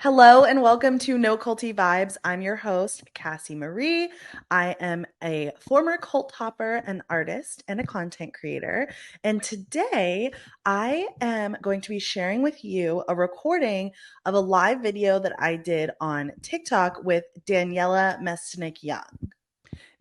Hello and welcome to No Culty Vibes. I'm your host, Cassie Marie. I am a former cult hopper, an artist, and a content creator. And today I am going to be sharing with you a recording of a live video that I did on TikTok with Daniella Mestyanek Young.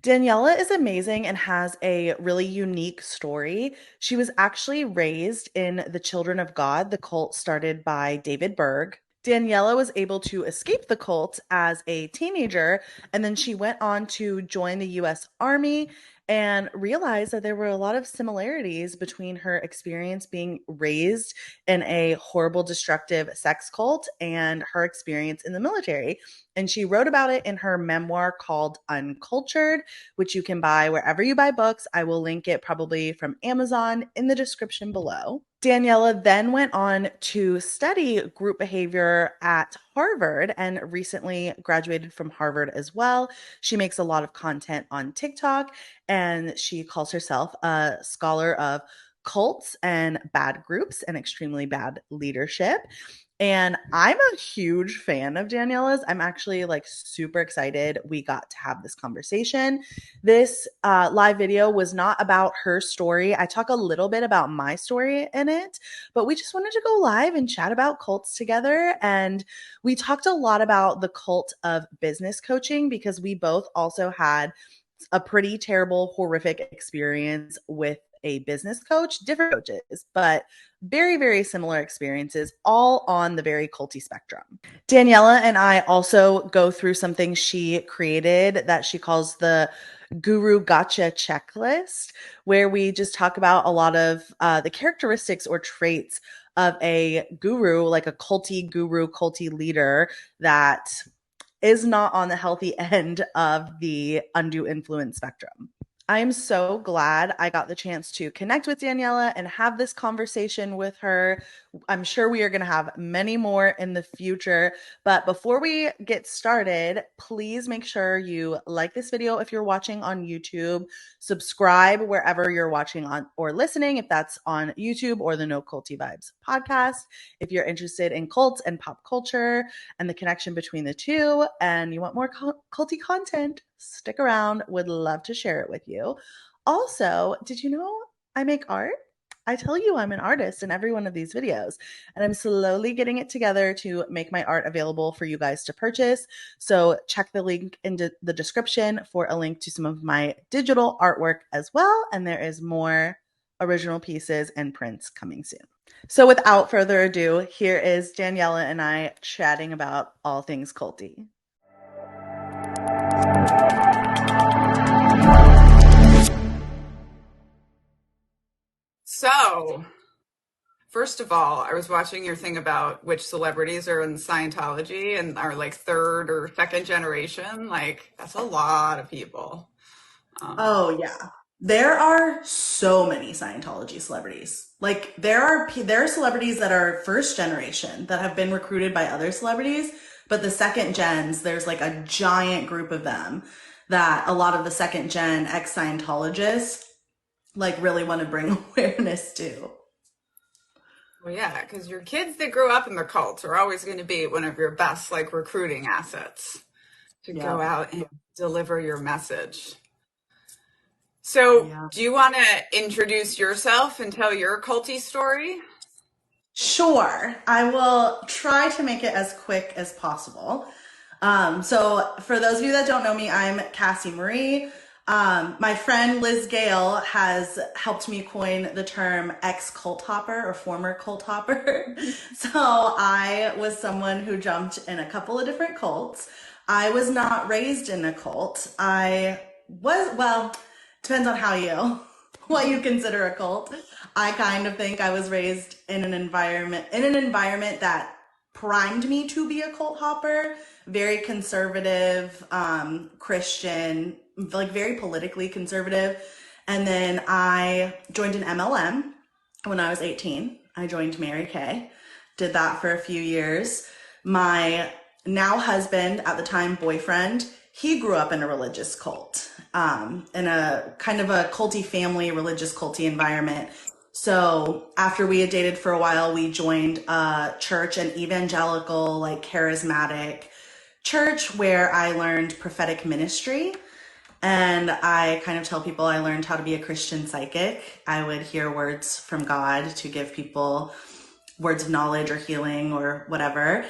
Daniella is amazing and has a really unique story. She was actually raised in the Children of God, the cult started by David Berg. Daniella was able to escape the cult as a teenager, and then she went on to join the US Army and realized that there were a lot of similarities between her experience being raised in a horrible, destructive sex cult and her experience in the military. And she wrote about it in her memoir called Uncultured, which you can buy wherever you buy books. I will link it probably from Amazon in the description below. Daniella then went on to study group behavior at Harvard and recently graduated from Harvard as well. She makes a lot of content on TikTok and she calls herself a scholar of cults and bad groups and extremely bad leadership. And I'm a huge fan of Daniella's. I'm actually like super excited we got to have this conversation. This live video was not about her story. I talk a little bit about my story in it, but we just wanted to go live and chat about cults together. And we talked a lot about the cult of business coaching because we both also had a pretty terrible, horrific experience with a business coach, different coaches, but very, very similar experiences, all on the very culty spectrum. Daniella and I also go through something she created that she calls the Guru Gotcha checklist, where we just talk about a lot of the characteristics or traits of a guru, like a culty guru, culty leader that is not on the healthy end of the undue influence spectrum. I am so glad I got the chance to connect with Daniella and have this conversation with her. I'm sure we are going to have many more in the future. But before we get started, please make sure you like this video if you're watching on YouTube, subscribe wherever you're watching on or listening, if that's on YouTube or the No Culty Vibes podcast. If you're interested in cults and pop culture and the connection between the two, and you want more culty content, stick around. Would love to share it with you. Also, did you know I make art? I tell you I'm an artist in every one of these videos, and I'm slowly getting it together to make my art available for you guys to purchase. So check the link in the description for a link to some of my digital artwork as well. And there is more original pieces and prints coming soon. So without further ado, here is Daniella and I chatting about all things culty. So, first of all, I was watching your thing about which celebrities are in Scientology and are like third or second generation. Like, that's a lot of people. Um, Oh yeah. There are so many Scientology celebrities. Like there are celebrities that are first generation that have been recruited by other celebrities, but the second gens, there's like a giant group of them that a lot of the second gen ex Scientologists like really want to bring awareness to. well, yeah, because your kids that grew up in the cult are always going to be one of your best like recruiting assets to go Yep. out and deliver your message. So, Yeah. do you want to introduce yourself and tell your culty story? Sure. I will try to make it as quick as possible. So for those of you that don't know me, I'm Cassie Marie. My friend Liz Gale has helped me coin the term ex-cult hopper or former cult hopper. So I was someone who jumped in a couple of different cults. I was not raised in a cult. I was, well, depends on what you consider a cult. I kind of think I was raised in an environment that primed me to be a cult hopper, very conservative, Christian, like very politically conservative. And then I joined an MLM when I was 18. I joined Mary Kay, did that for a few years. My now husband, at the time boyfriend, he grew up in a religious cult, in a kind of a culty family, religious culty environment. So after we had dated for a while, we joined a church, an evangelical, like charismatic church where I learned prophetic ministry. And I kind of tell people I learned how to be a Christian psychic. I would hear words from God to give people words of knowledge or healing or whatever.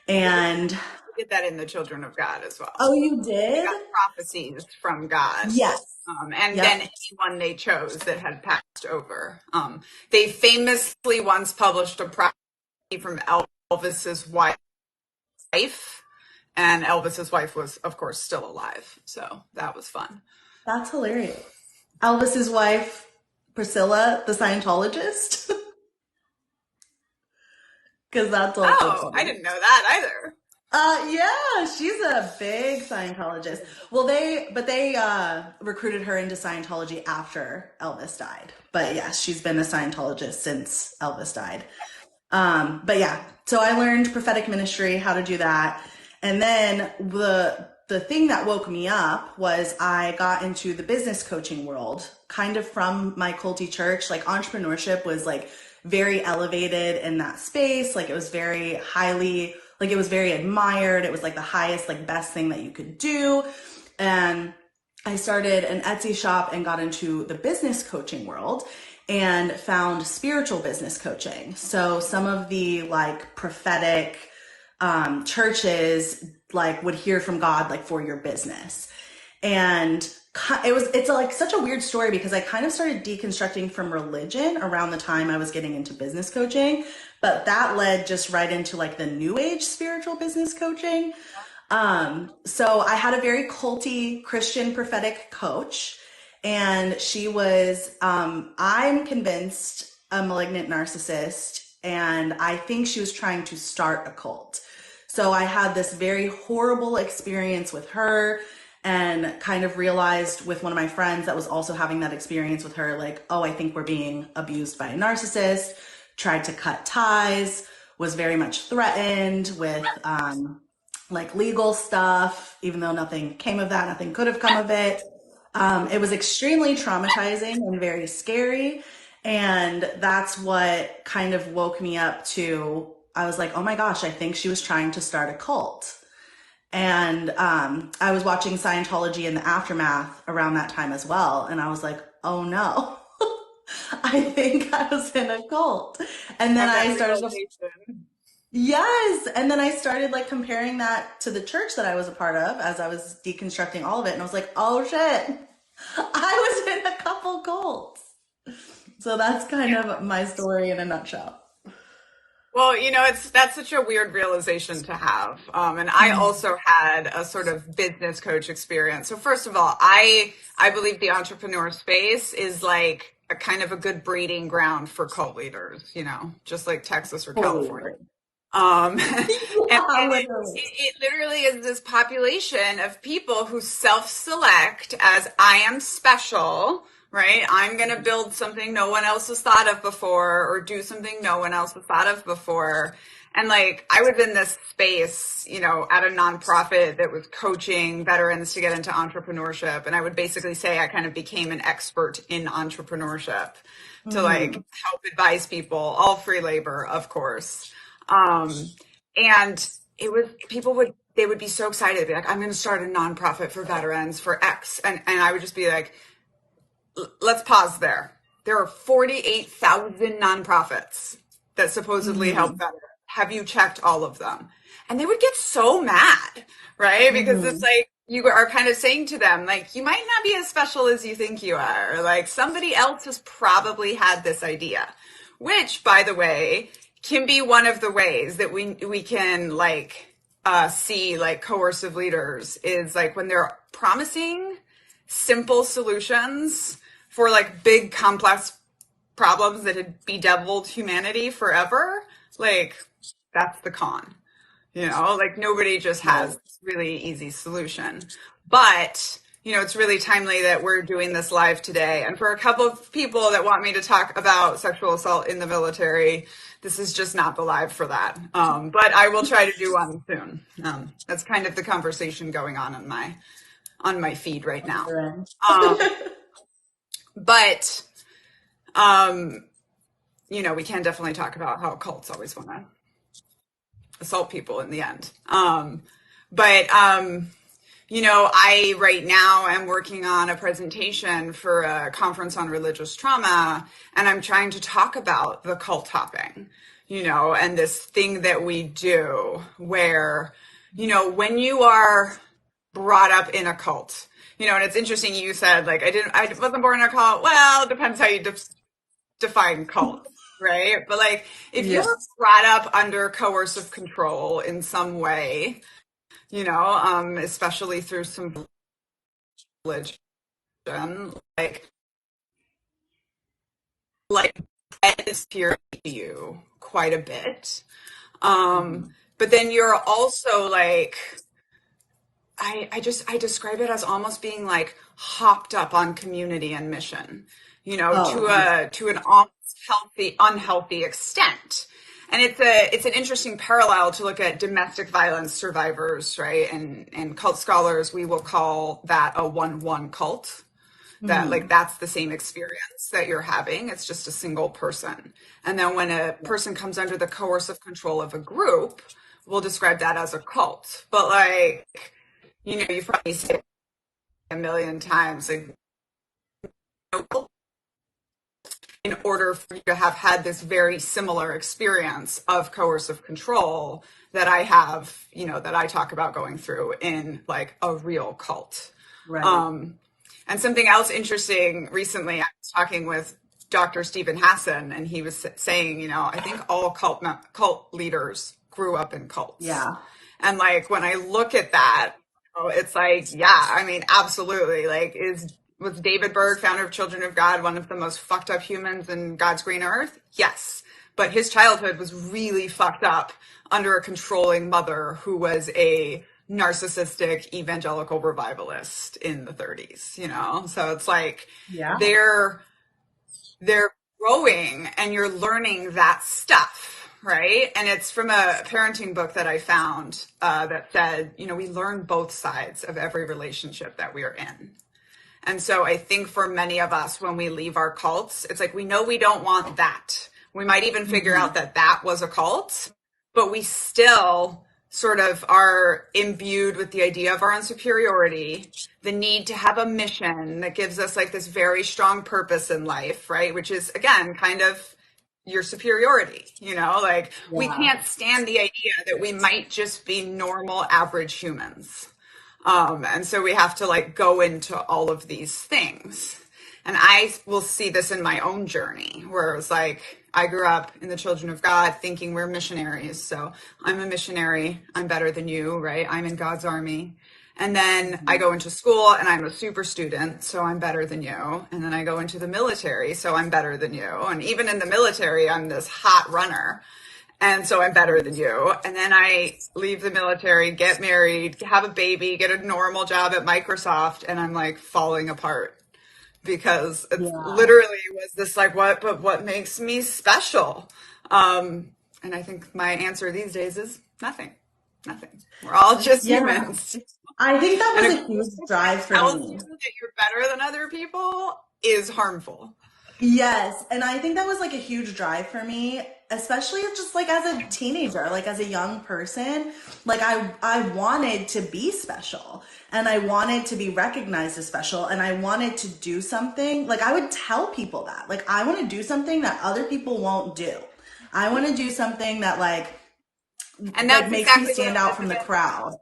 And We did that in the Children of God as well. oh, you They did? got prophecies from God. Yes. And then Yep. anyone they chose that had passed over. They famously once published a prophecy from Elvis's wife, and Elvis's wife was, of course, still alive. So that was fun. That's hilarious. Elvis's wife, Priscilla, the Scientologist, because that's also Oh, I funny. didn't know that either. Yeah, she's a big Scientologist. Well, they recruited her into Scientology after Elvis died. But yes, she's been a Scientologist since Elvis died. But yeah, so I learned prophetic ministry, how to do that. And then the thing that woke me up was I got into the business coaching world, kind of from my culty church. Like entrepreneurship was like very elevated in that space. Like it was very highly, like it was very admired. It was like the highest, like best thing that you could do. And I started an Etsy shop and got into the business coaching world and found spiritual business coaching. So some of the like prophetic churches like would hear from God like for your business. And it's like such a weird story because I kind of started deconstructing from religion around the time I was getting into business coaching, but that led just right into like the new age spiritual business coaching. So I had a very culty Christian prophetic coach, and she was, I'm convinced, a malignant narcissist, and I think she was trying to start a cult. So I had this very horrible experience with her and kind of realized with one of my friends that was also having that experience with her, like, oh, I think we're being abused by a narcissist, tried to cut ties, was very much threatened with like legal stuff, even though nothing came of that, nothing could have come of it. It was extremely traumatizing and very scary. And that's what kind of woke me up to, I was like, oh my gosh, I think she was trying to start a cult. And I was watching Scientology in the aftermath around that time as well. And I was like, oh no, I think I was in a cult. And then Have that I started to, realization. yes. And then I started like comparing that to the church that I was a part of as I was deconstructing all of it. And I was like, oh shit, I was in a couple cults. So that's kind of my story in a nutshell. Well, that's such a weird realization to have. And I also had a sort of business coach experience. So first of all, I believe the entrepreneur space is like a kind of a good breeding ground for cult leaders, just like Texas or Totally California. agree. And Yeah, literally. it literally is this population of people who self-select as I am special, right? I'm going to build something no one else has thought of before or do something no one else has thought of before. And like, I was in this space, at a nonprofit that was coaching veterans to get into entrepreneurship. And I would basically say I kind of became an expert in entrepreneurship to like Hmm. help advise people, all free labor, of course. Um, and they would be so excited to be like, I'm going to start a nonprofit for veterans for X. And I would just be like, let's pause there. There are 48,000 nonprofits that supposedly help Hmm. veterans. Have you checked all of them? And they would get so mad, right? Because it's Hmm. like, you are kind of saying to them, like, you might not be as special as you think you are. Or like, somebody else has probably had this idea, which, by the way, can be one of the ways that we can like see like coercive leaders is like when they're promising simple solutions for like big complex problems that had bedeviled humanity forever. Like that's the con. Like nobody just has Right. this really easy solution. But, it's really timely that we're doing this live today. And for a couple of people that want me to talk about sexual assault in the military, this is just not the live for that. But I will try to do one soon. That's kind of the conversation going on my feed right now. You're in. Um, but um, we can definitely talk about how cults always want to assault people in the end. But I right now am working on a presentation for a conference on religious trauma, and I'm trying to talk about the cult hopping, and this thing that we do where, when you are brought up in a cult, and it's interesting you said like I wasn't born in a cult. Well, it depends how you define cult, right? But like if you Yeah. were brought up under coercive control in some way, especially through some religion, like like that is fear to you quite a bit. Mhm. But then you're also like I describe it as almost being like hopped up on community and mission, Oh, yeah. to an almost unhealthy extent. And it's an interesting parallel to look at domestic violence survivors, right? And cult scholars, we will call that a 1-1 cult. That like Mhm. that's the same experience that you're having. It's just a single person. And then when a person comes under the coercive control of a group, we'll describe that as a cult. But like, you've probably said it a million times, like, in order for you to have had this very similar experience of coercive control that I have, that I talk about going through in like a real cult. Right. Um, and something else interesting recently, I was talking with Dr. Stephen Hassan, and he was saying, I think all cult leaders grew up in cults. Yeah. And like when I look at that, it's like, yeah, I mean, absolutely. Like, was David Berg, founder of Children of God, one of the most fucked up humans in God's green earth? Yes. But his childhood was really fucked up under a controlling mother who was a narcissistic evangelical revivalist in the 30s. So it's like Yeah. they're growing and you're learning that stuff, right? And it's from a parenting book that I found that said, we learn both sides of every relationship that we are in. And so I think for many of us, when we leave our cults, it's like we know we don't want that. We might even figure Mhm. out that that was a cult, but we still sort of are imbued with the idea of our own superiority, the need to have a mission that gives us like this very strong purpose in life, right? Which is, again, kind of your superiority, like we Yeah. can't stand the idea that we might just be normal, average humans. And so we have to like go into all of these things. And I will see this in my own journey where it was like, I grew up in the Children of God thinking we're missionaries. So I'm a missionary. I'm better than you, right? I'm in God's army. And then I Mhm. go into school and I'm a super student. So I'm better than you. And then I go into the military. So I'm better than you. And even in the military, I'm this hot runner. And so I'm better than you. And then I leave the military, get married, have a baby, get a normal job at Microsoft, and I'm like falling apart because it's Yeah. literally was this like what makes me special? And I think my answer these days is nothing. Nothing. We're all just Yeah. humans. I think that And a was a group huge that drive for tells you me. that you're better than other people is harmful. Yes, and I think that was like a huge drive for me, especially just like as a teenager, like as a young person. Like I wanted to be special and I wanted to be recognized as special and I wanted to do something. Like I would tell people that. Like I want to do something that other people won't do. I want to do something that And like that's makes me exactly what stand out from the crowd.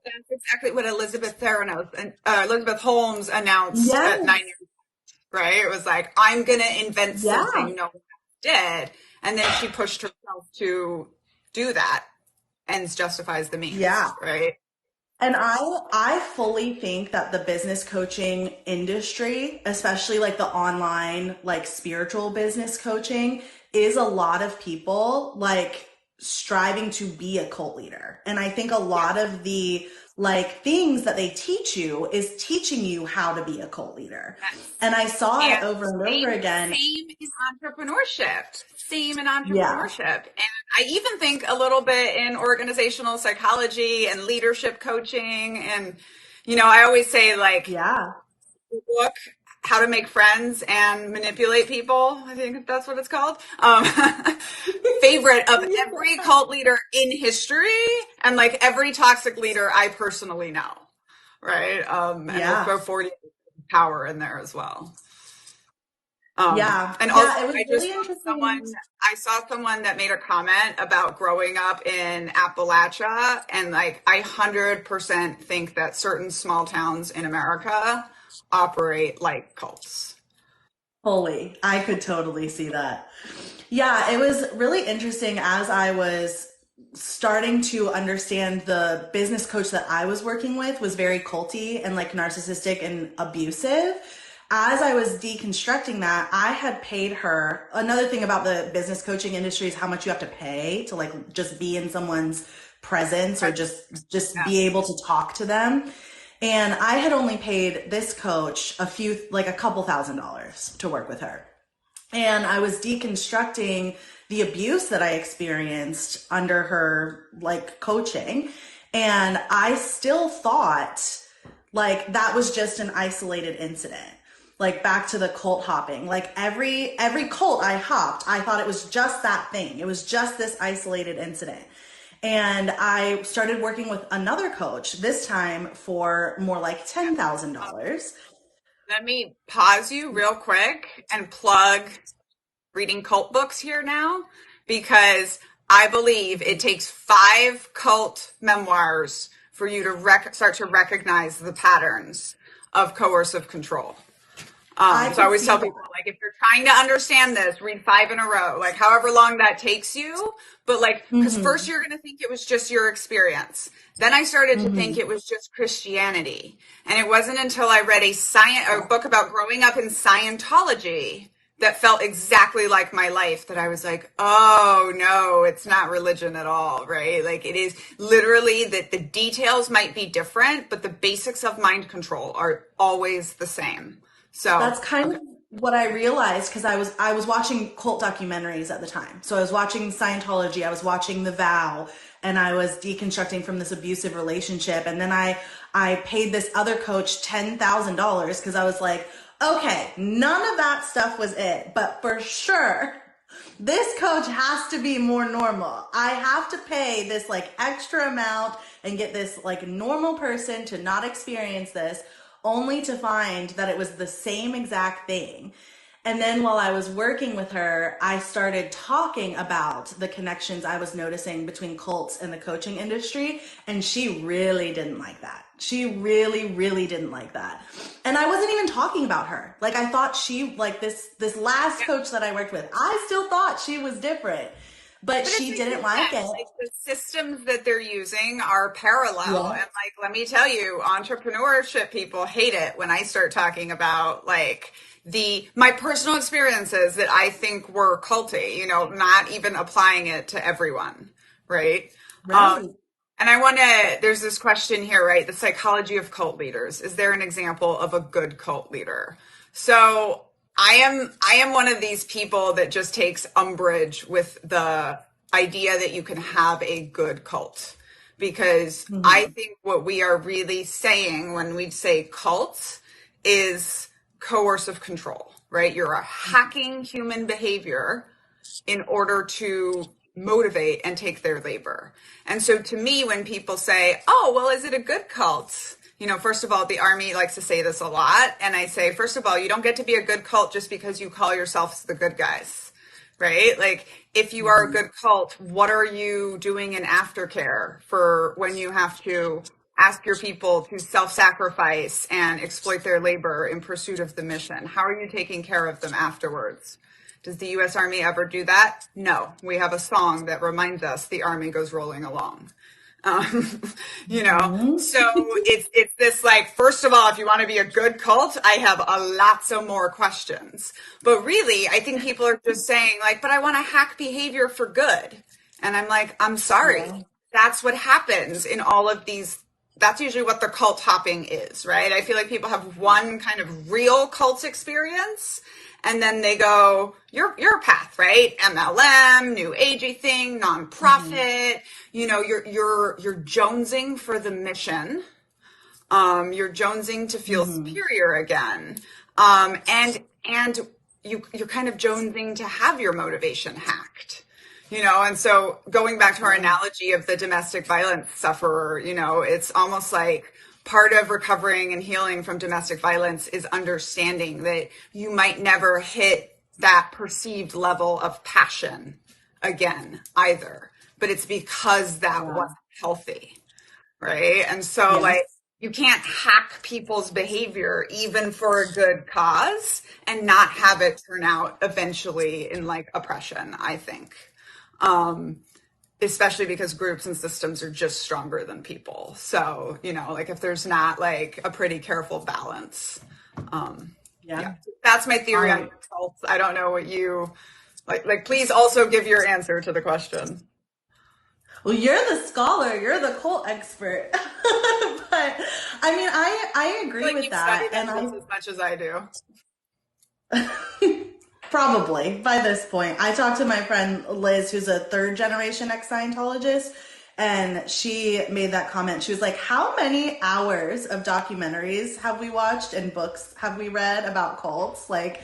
Elizabeth Holmes announced at Yes. 9 years, right? It was like, I'm going to invent Yeah. something no one else did. And then she pushed herself to do that and justifies the means, Yeah. right? And I fully think that the business coaching industry, especially like the online like spiritual business coaching, is a lot of people like striving to be a cult leader. And I think a Yeah. lot of the like things that they teach you is teaching you how to be a cult leader. Yes. And I saw it And over and over same again. in entrepreneurship. Same in Yeah. entrepreneurship. And I even think a little bit in organizational psychology and leadership coaching. And, I always say like, Yeah. look How to Make Friends and Manipulate People. I think that's what it's called. Favorite of every cult leader in history and like every toxic leader I personally know. Right. And we'll Yeah. throw 40 power in there as well. Yeah. And also Yeah. It was really interesting. I saw someone that made a comment about growing up in Appalachia, and like I 100% think that certain small towns in America operate like cults. Fully. I could totally see that. Yeah, it was really interesting as I was starting to understand the business coach that I was working with was very culty and like narcissistic and abusive. As I was deconstructing that, I had paid her. Another thing about the business coaching industry is how much you have to pay to like just be in someone's presence or just Yeah. be able to talk to them. And I had only paid this coach like a couple $1,000s to work with her. And I was deconstructing the abuse that I experienced under her like coaching. And I still thought like that was just an isolated incident. Like back to the cult hopping. Like every cult I hopped, I thought it was just that thing. It was just this isolated incident. And I started working with another coach, this time for more like $10,000. Let me pause you real quick and plug reading cult books here now, because I believe it takes 5 cult memoirs for you to start to recognize the patterns of coercive control. I So I could always tell see people, that. like, if you're trying to understand this, read 5 in a row, like however long that takes you. But like, because first Hmm. you're going to think it was just your experience. Then I started to think Hmm. it was just Christianity. And it wasn't until I read a book about growing up in Scientology that felt exactly like my life that I was like, oh no, it's not religion at all, right? Like it is literally that the details might be different, but the basics of mind control are always the same. So, That's kind okay. of what I realized because I was watching cult documentaries at the time. So I was watching Scientology, I was watching The Vow, and I was deconstructing from this abusive relationship. And then I paid this other coach $10,000 because I was like, okay, none of that stuff was it, but for sure. This coach has to be more normal. I have to pay this like extra amount and get this like normal person to not experience this, only to find that it was the same exact thing. And then while I was working with her, I started talking about the connections I was noticing between cults and the coaching industry. And she really didn't like that. She really, really didn't like that. And I wasn't even talking about her. Like I thought she, like this last coach that I worked with, I still thought she was different. But But it she makes didn't like sense. it. Like the systems that they're using are parallel. Yeah. And like, let me tell you, entrepreneurship people hate it when I start talking about like my personal experiences that I think were culty, not even applying it to everyone. Right. Um, Right. and there's this question here, right? The psychology of cult leaders. Is there an example of a good cult leader? So I am one of these people that just takes umbrage with the idea that you can have a good cult. Because I Hmm. think what we are really saying when we say cult is coercive control, right? You're hacking human behavior in order to motivate and take their labor. And so to me, when people say, oh, well, is it a good cult? First of all, the army likes to say this a lot. And I say, first of all, you don't get to be a good cult just because you call yourselves the good guys, right? Like, if you are a Hmm. good cult, what are you doing in aftercare for when you have to ask your people to self-sacrifice and exploit their labor in pursuit of the mission? How are you taking care of them afterwards? Does the U.S. Army ever do that? No. We have a song that reminds us the Army goes rolling along. Um, Hmm. so it's this like, first of all, if you want to be a good cult, I have a lots of more questions. But really, I think people are just saying like, but I want to hack behavior for good. And I'm like, I'm sorry. Yeah. That's what happens in all of these. That's usually what the cult hopping is, right? I feel like people have one kind of real cult experience and then they go your path, right? MLM, new agey thing, Hmm. nonprofit. You're jonesing for the mission. You're jonesing to feel Hmm. superior again. And you're kind of jonesing to have your motivation hacked. And so going back to our analogy of the domestic violence sufferer, it's almost like part of recovering and healing from domestic violence is understanding that you might never hit that perceived level of passion again either, but it's because that Yeah. wasn't healthy, right? And so like Yes. you can't hack people's behavior even for a good cause and not have it turn out eventually in like oppression, I think. Um, Especially because groups and systems are just stronger than people. So, like if there's not like a pretty careful balance. Yeah, Yeah. that's my theory on I cults. I don't know what you like, please also give your answer to the question. Well, you're the scholar, you're the cult expert. But I mean, I I feel agree like with you've that, studied and them just as much as I do. I probably by this point. I talked to my friend Liz, who's a third generation ex Scientologist, and she made that comment. She was like, "How many hours of documentaries have we watched and books have we read about cults? Like,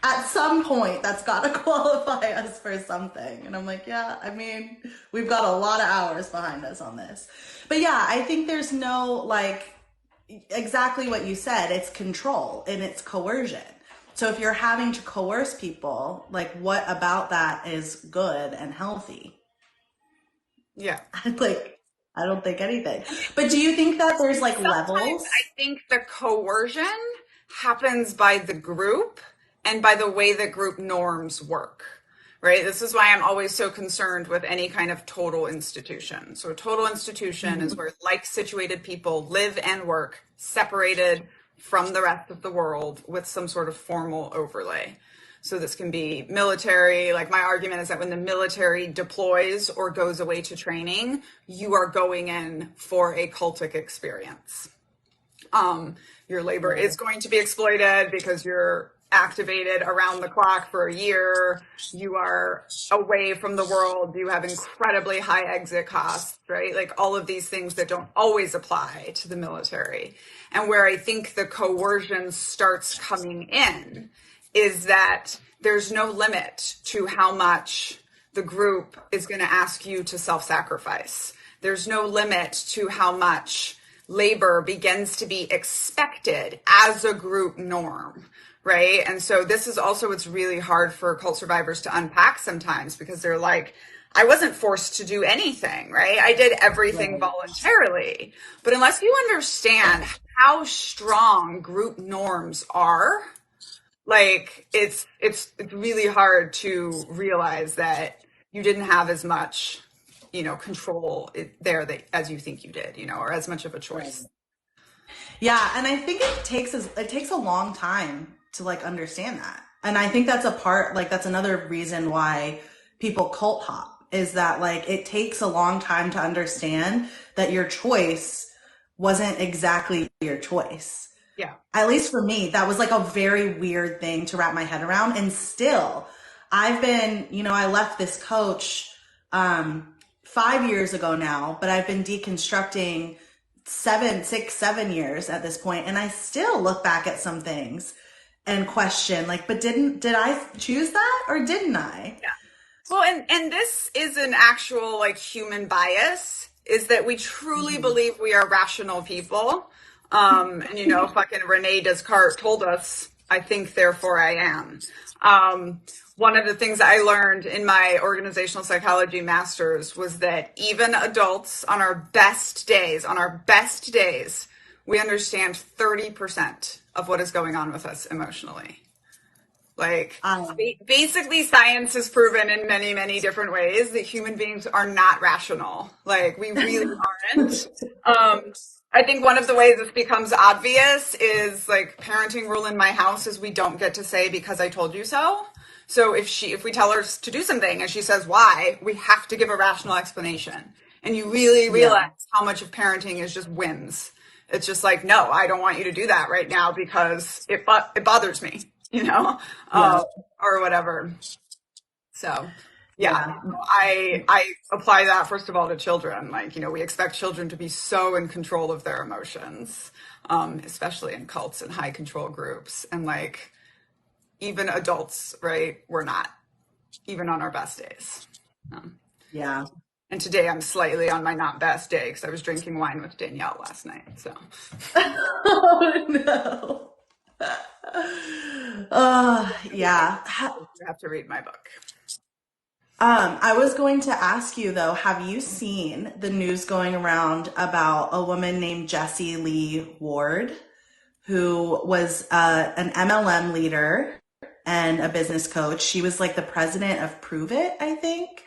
at some point, that's got to qualify us for something." And I'm like, "Yeah, I mean, we've got a lot of hours behind us on this." But yeah, I think there's no like exactly what you said. It's control and it's coercion. So if you're having to coerce people, like what about that is good and healthy? Yeah. Like I don't think anything. But do you think that there's like Sometimes I levels? think the coercion happens by the group and by the way that group norms work, right? This is why I'm always so concerned with any kind of total institution. So, a total institution is Mhm. where like situated people live and work separated from the rest of the world with some sort of formal overlay. So this can be military. Like my argument is that when the military deploys or goes away to training, you are going in for a cultic experience. Your labor is Right. going to be exploited because you're activated around the clock for a year. You are away from the world. You have incredibly high exit costs, right? Like all of these things that don't always apply to the military. And where I think the coercion starts coming in is that there's no limit to how much the group is going to ask you to self sacrifice. There's no limit to how much labor begins to be expected as a group norm, right? And so this is also what's really hard for cult survivors to unpack sometimes because they're like, I wasn't forced to do anything, right? I did everything Right. voluntarily. But unless you understand how strong group norms are, like it's really hard to realize that you didn't have as much control there that as you think you did, or as much of a Right. choice. Yeah, and I think it takes a long time to like understand that. And I think that's a part like that's another reason why people cult hop is that like it takes a long time to understand that your choice wasn't exactly your choice. Yeah. At least for me, that was like a very weird thing to wrap my head around. And still, I've been, I left this coach 5 years ago now, but I've been deconstructing 7 6 7 years at this point, and I still look back at some things and question, like, but did I choose that or didn't I? Yeah. Well, and this is an actual like human bias is that we truly Mhm. believe we are rational people. And fucking Rene Descartes told us, I think, therefore I am. One of the things I learned in my organizational psychology masters was that even adults on our best days, we understand 30% of what is going on with us emotionally. Like, Um, basically, science has proven in many, many different ways that human beings are not rational. Like, we really aren't. I think one of the ways this becomes obvious is like parenting rule in my house is we don't get to say because I told you so. So if we tell her to do something and she says why, we have to give a rational explanation. And you really yeah, realize how much of parenting is just whims. It's just like, no, I don't want you to do that right now because it bothers me, you know, yeah. or whatever. So Yeah, Yeah. I apply that first of all to children. Like, we expect children to be so in control of their emotions, especially in cults and high control groups. And like even adults, right? We're not, even on our best days. Um, Yeah. and today I'm slightly on my not best day because I was drinking wine with Danielle last night. So Oh no. Yeah. you have to read my book. I was going to ask you though, have you seen the news going around about a woman named Jessie Lee Ward, who was an MLM leader and a business coach? She was like the president of Prove It, I think,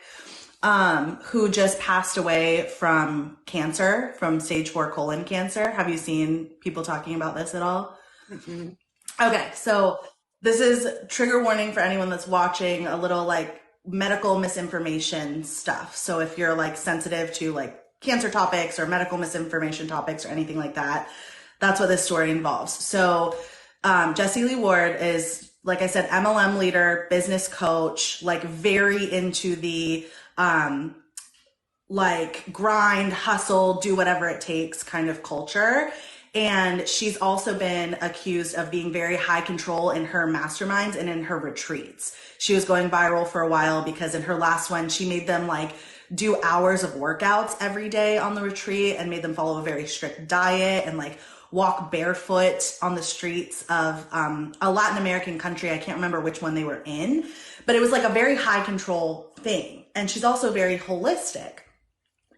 who just passed away from cancer, from stage 4 colon cancer. Have you seen people talking about this at all? Mm-mm. Okay, so this is trigger warning for anyone that's watching, a little like medical misinformation stuff. So if you're like sensitive to like cancer topics or medical misinformation topics or anything like that, that's what this story involves. So Jessie Lee Ward is, like I said, MLM leader, business coach, like very into the like grind, hustle, do whatever it takes kind of culture. And she's also been accused of being very high control in her masterminds and in her retreats. She was going viral for a while because in her last one, she made them like do hours of workouts every day on the retreat and made them follow a very strict diet and like walk barefoot on the streets of a Latin American country. I can't remember which one they were in, but it was like a very high control thing. And she's also very holistic.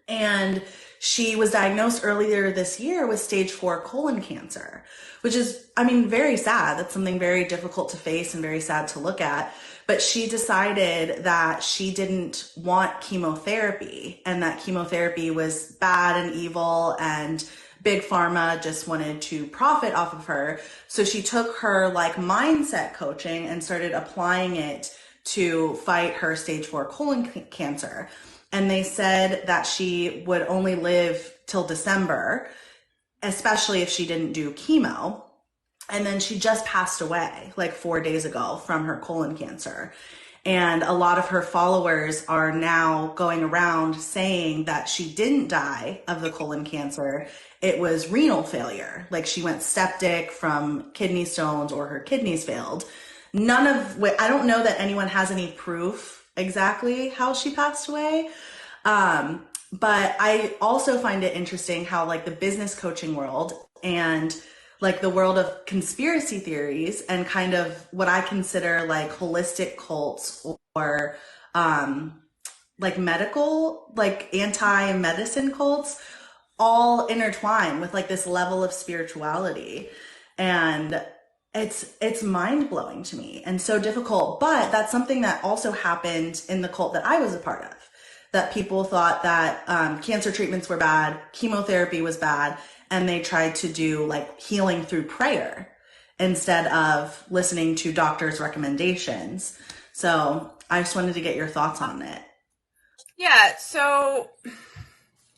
And she was diagnosed earlier this year with stage 4 colon cancer, which is, I mean, very sad. That's something very difficult to face and very sad to look at. But she decided that she didn't want chemotherapy and that chemotherapy was bad and evil and big pharma just wanted to profit off of her. So she took her like mindset coaching and started applying it to fight her stage 4 colon cancer. And they said that she would only live till December, especially if she didn't do chemo. And then she just passed away like 4 days ago from her colon cancer. And a lot of her followers are now going around saying that she didn't die of the colon cancer. It was renal failure. Like she went septic from kidney stones or her kidneys failed. None of what, I don't know that anyone has any proof exactly how she passed away. But I also find it interesting how like the business coaching world and like the world of conspiracy theories and kind of what I consider like holistic cults or like medical, like anti-medicine cults all intertwine with like this level of spirituality. And it's mind-blowing to me and so difficult. But that's something that also happened in the cult that I was a part of. That people thought that cancer treatments were bad, chemotherapy was bad, and they tried to do like healing through prayer instead of listening to doctors' recommendations. So I just wanted to get your thoughts on it. Yeah, so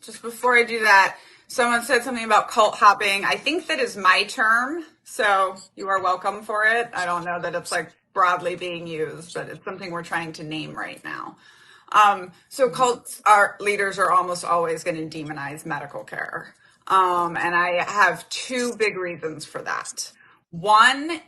just before I do that, someone said something about cult hopping. I think that is my term, so you are welcome for it. I don't know that it's like broadly being used, but it's something we're trying to name right now. So cults are leaders are almost always going to demonize medical care. And I have two big reasons for that. One,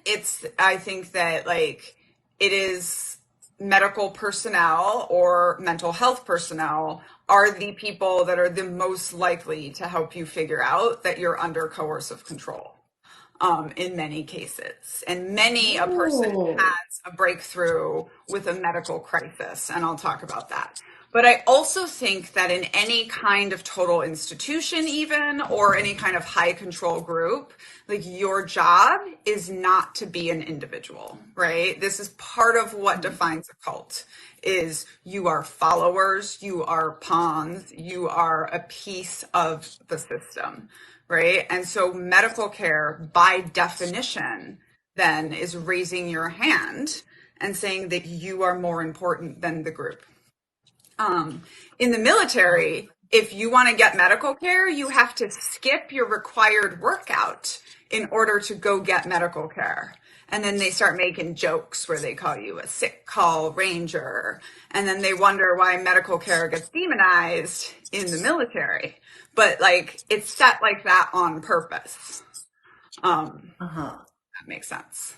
I think that like it is medical personnel or mental health personnel are the people that are the most likely to help you figure out that you're under coercive control. In many cases. And many a person Oh, has a breakthrough with a medical crisis, and I'll talk about that. But I also think that in any kind of total institution, even, or any kind of high control group, like your job is not to be an individual, right? This is part of what defines a cult is you are followers, you are pawns, you are a piece of the system, right? And so medical care, by definition, then is raising your hand and saying that you are more important than the group. In the military, if you want to get medical care, you have to skip your required workout in order to go get medical care. And then they start making jokes where they call you a sick call ranger. And then they wonder why medical care gets demonized in the military. But like, it's set like that on purpose. Uh-huh. That makes sense.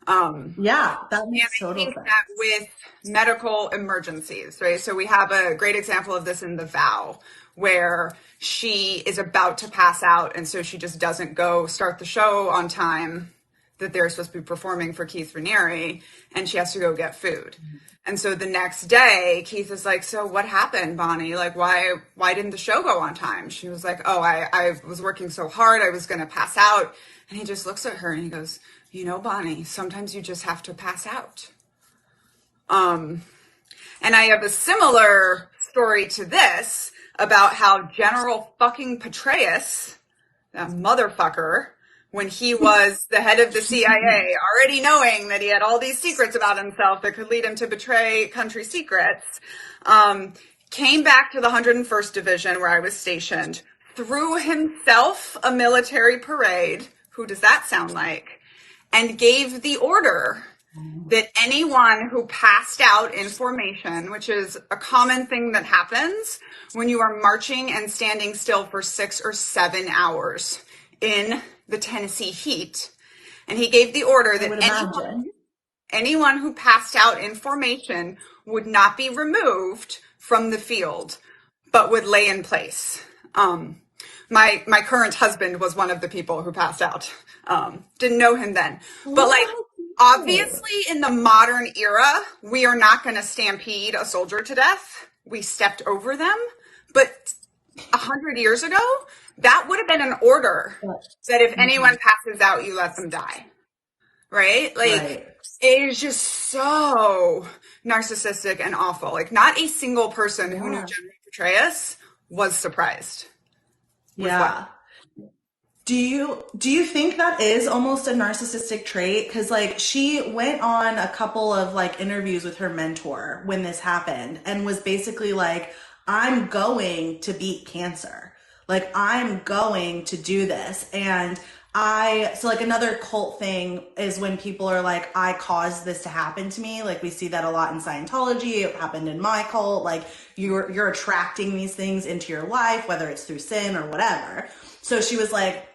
Yeah, that And makes I total think that sense. with medical emergencies, right? So we have a great example of this in The Vow, where she is about to pass out, and so she just doesn't go start the show on time that they're supposed to be performing for Keith Raniere, and she has to go get food. And so the next day, Keith is like, "So what happened, Bonnie? Like, why didn't the show go on time?" She was like, "Oh, I was working so hard, I was going to pass out." And he just looks at her and he goes, "You know, Bonnie, sometimes you just have to pass out." And I have a similar story to this about how General fucking Petraeus, that motherfucker, when he was the head of the CIA, already knowing that he had all these secrets about himself that could lead him to betray country secrets, came back to the 101st Division where I was stationed, threw himself a military parade. Who does that sound like? And gave the order that anyone who passed out in formation, which is a common thing that happens when you are marching and standing still for 6 or 7 hours in the Tennessee heat, and he gave the order I would that imagine. anyone who passed out in formation would not be removed from the field, but would lay in place. My current husband was one of the people who passed out. Didn't know him then, but like obviously in the modern era, we are not going to stampede a soldier to death. We stepped over them, but 100 years ago, that would have been an order that if anyone passes out, you let them die. Right? Like, Right. it is just so narcissistic and awful. Like, not a single person who knew Yeah. General Petraeus was surprised with what. Yeah. Do you think that is almost a narcissistic trait? Because like she went on a couple of like interviews with her mentor when this happened and was basically like, I'm going to beat cancer. Like I'm going to do this. And so like another cult thing is when people are like, I caused this to happen to me. Like we see that a lot in Scientology. It happened in my cult. Like you're attracting these things into your life, whether it's through sin or whatever. So she was like,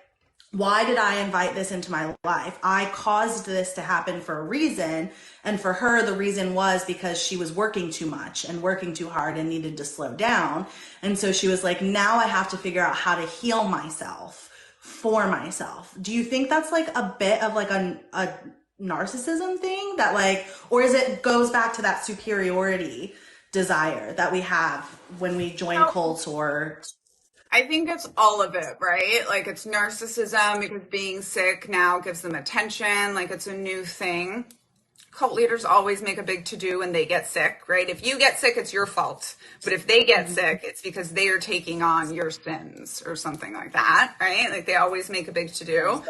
why did I invite this into my life? I caused this to happen for a reason. And for her, the reason was because she was working too much and working too hard and needed to slow down. And so she was like, now I have to figure out how to heal myself for myself. Do you think that's like a bit of like a narcissism thing that like, or is it goes back to that superiority desire that we have when we join cults or I think it's all of it, right? Like it's narcissism because being sick now gives them attention, like it's a new thing. Cult leaders always make a big to-do when they get sick, right? If you get sick, it's your fault. But if they get sick, it's because they are taking on your sins or something like that, right? Like they always make a big to-do.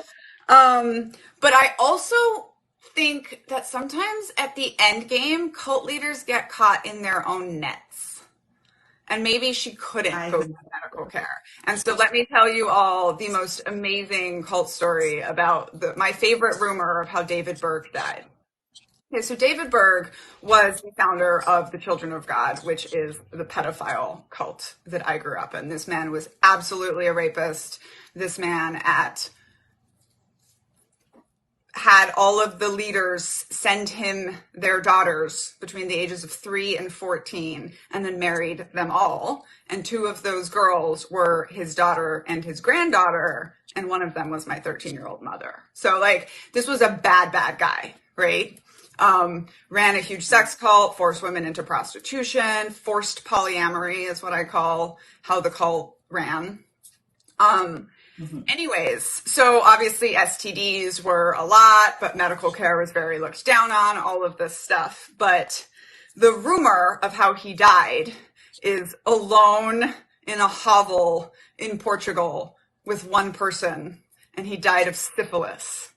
But I also think that sometimes at the end game, cult leaders get caught in their own nets. And maybe she couldn't I go to medical care. And so let me tell you all the most amazing cult story about my favorite rumor of how David Berg died. Okay, so David Berg was the founder of the Children of God, which is the pedophile cult that I grew up in. This man was absolutely a rapist. This man had all of the leaders send him their daughters between the ages of 3 and 14 and then married them all. And 2 of those girls were his daughter and his granddaughter. And one of them was my 13-year-old mother. So like, this was a bad, bad guy, right? Ran a huge sex cult, forced women into prostitution, forced polyamory is what I call how the cult ran. Anyways, so obviously STDs were a lot, but medical care was very looked down on, all of this stuff. But the rumor of how he died is alone in a hovel in Portugal with one person, and he died of syphilis,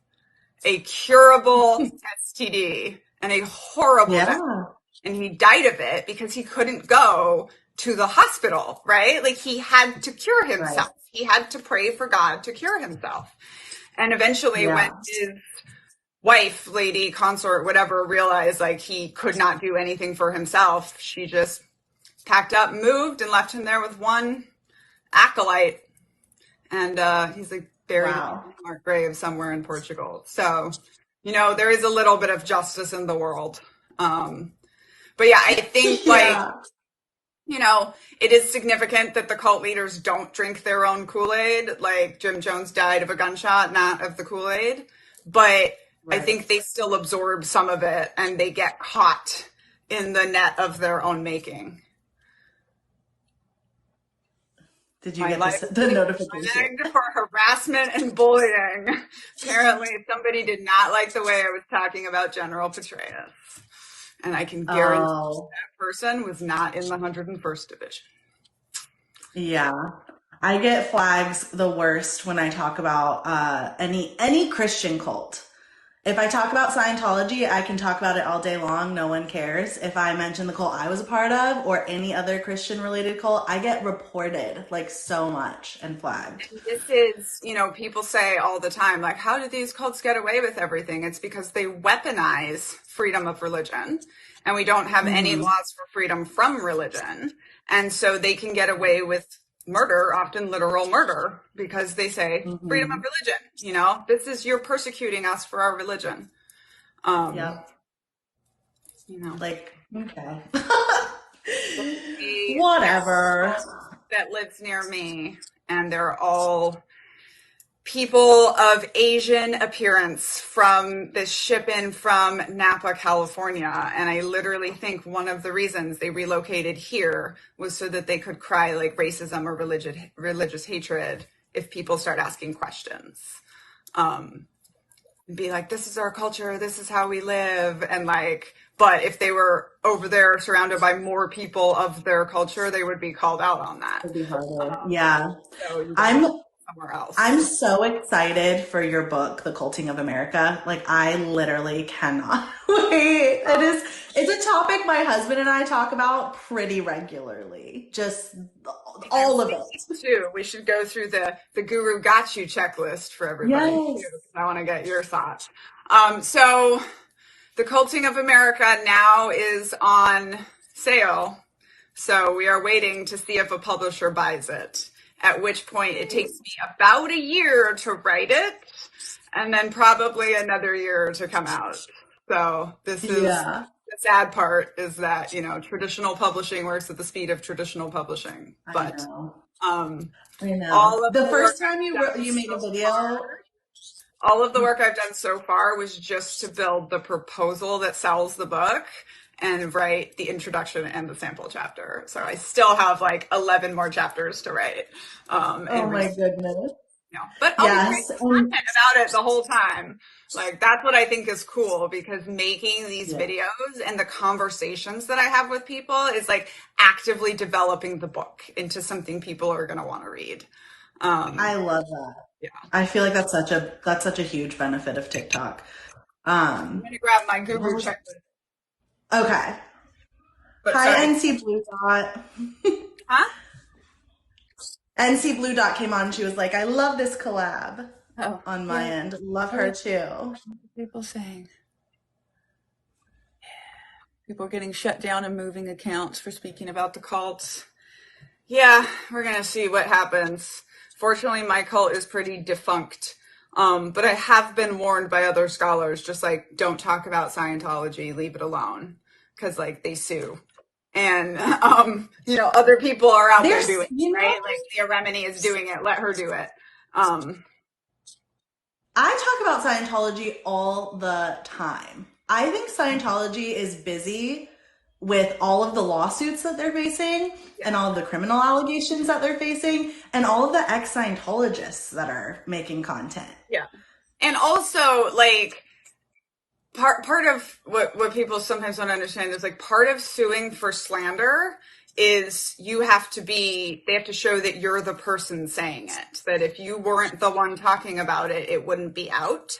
a curable STD and a horrible death. yeah. And he died of it because he couldn't go to the hospital, right? Like he had to cure Right. himself. He had to pray for God to cure himself. And eventually when Yeah. his wife, lady, consort, whatever, realized like he could not do anything for himself, she just packed up, moved, and left him there with one acolyte. And he's like buried in Wow. a marked grave somewhere in Portugal. So, there is a little bit of justice in the world. But yeah, I think like, Yeah. it is significant that the cult leaders don't drink their own Kool-Aid. Like Jim Jones died of a gunshot, not of the Kool-Aid. But I Right. think they still absorb some of it and they get caught in the net of their own making. Did you My get life this is the being notification? flagged for harassment and bullying. Apparently, somebody did not like the way I was talking about General Petraeus. And I can guarantee Oh, that person was not in the 101st Division. yeah. I get flags the worst when I talk about any Christian cult. If I talk about Scientology, I can talk about it all day long. No one cares. If I mention the cult I was a part of or any other Christian related cult, I get reported like so much and flagged. This is, people say all the time, like, how do these cults get away with everything? It's because they weaponize freedom of religion, and we don't have any Hmm. laws for freedom from religion. And so they can get away with murder, often literal murder, because they say freedom of Hmm. religion. This is, you're persecuting us for our religion. Um, Yep. you know, Like, okay. a Whatever. that lives near me, and they're all people of Asian appearance from this ship in from Napa, California. And I literally think one of the reasons they relocated here was so that they could cry like racism or religious hatred if people start asking questions. Be like, this is our culture, this is how we live. And like, but if they were over there surrounded by more people of their culture, they would be called out on that. It'd be harder. Yeah. So you gotta I'm go somewhere else. I'm so excited for your book, The Culting of America. Like I literally cannot wait. It's a topic my husband and I talk about pretty regularly. Just I'm all of thinking it. too, we should go through the Guru Got You checklist for everybody too. Yes. I want to get your thoughts. So the Culting of America now is on sale. So we are waiting to see if a publisher buys it, at which point it takes me about a year to write it and then probably another year to come out. So this is Yeah. the sad part is that, traditional publishing works at the speed of traditional publishing. I But know. um, I know. all of The the work first time I've done you made a so far video, all of the work I've done so far was just to build the proposal that sells the book and write the introduction and the sample chapter. So I still have like 11 more chapters to write. oh And my goodness. but I'll be Yes. creating content about it the whole time. Like that's what I think is cool because making these Yeah. videos and the conversations that I have with people is like actively developing the book into something people are going to want to read. I Um, love that. yeah. I feel like that's such a huge benefit of TikTok. I'm Um, going to grab my what guru was checklist. okay. But Hi, sorry. NC Blue Dot. Huh? NC Blue Dot came on. She was like, I love this collab Oh, on my yeah. end. Love What her are too. people saying? People are getting shut down and moving accounts for speaking about the cults. Yeah, we're gonna see what happens. Fortunately, my cult is pretty defunct. But I have been warned by other scholars, just like don't talk about Scientology, leave it alone, because like they sue, and other people are out there There's, doing it, right? Like Leah Remini is doing it, let her do it. Um, I talk about Scientology all the time. I think Scientology is busy with all of the lawsuits that they're facing yeah, and all of the criminal allegations that they're facing and all of the ex-Scientologists that are making content. yeah, and also like part of what people sometimes don't understand is like part of suing for slander is they have to show that you're the person saying it, that if you weren't the one talking about it, it wouldn't be out.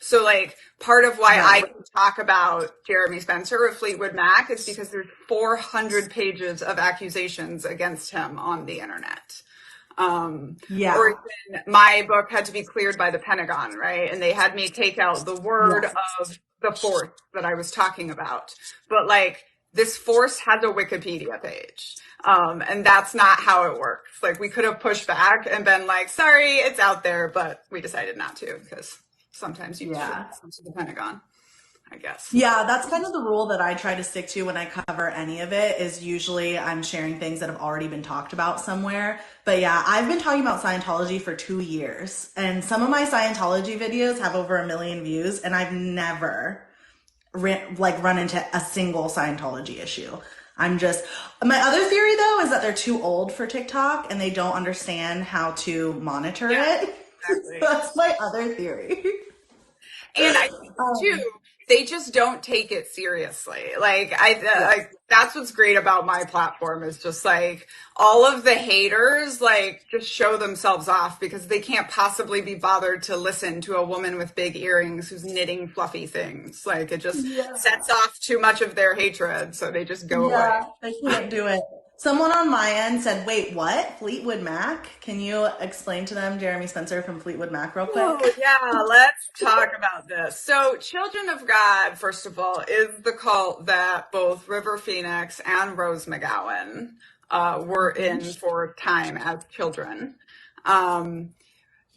So like part of why I Right. can talk about Jeremy Spencer of Fleetwood Mac is because there's 400 pages of accusations against him on the internet. Yeah. Or even my book had to be cleared by the Pentagon, right? And they had me take out the word Yes. of the force that I was talking about. But like this force has a Wikipedia page. And that's not how it works. Like we could have pushed back and been like, sorry, it's out there, but we decided not to because sometimes you should Yeah. listen to the Pentagon, I guess. Yeah, that's kind of the rule that I try to stick to when I cover any of it is usually I'm sharing things that have already been talked about somewhere. But yeah, I've been talking about Scientology for 2 years and some of my Scientology videos have over 1 million views and I've never run into a single Scientology issue. I'm just, my other theory though is that they're too old for TikTok and they don't understand how to monitor Yeah, it. exactly. That's my other theory. And I think too, Um, they just don't take it seriously. yes. That's what's great about my platform is just like all of the haters like just show themselves off because they can't possibly be bothered to listen to a woman with big earrings who's knitting fluffy things. Like it just Yeah. sets off too much of their hatred, so they just go away. Yeah, they can't do it. Someone on my end said, wait, what? Fleetwood Mac? Can you explain to them Jeremy Spencer from Fleetwood Mac real quick? Oh, yeah, let's talk about this. So, Children of God, first of all, is the cult that both River Phoenix and Rose McGowan were in for time as children. Um,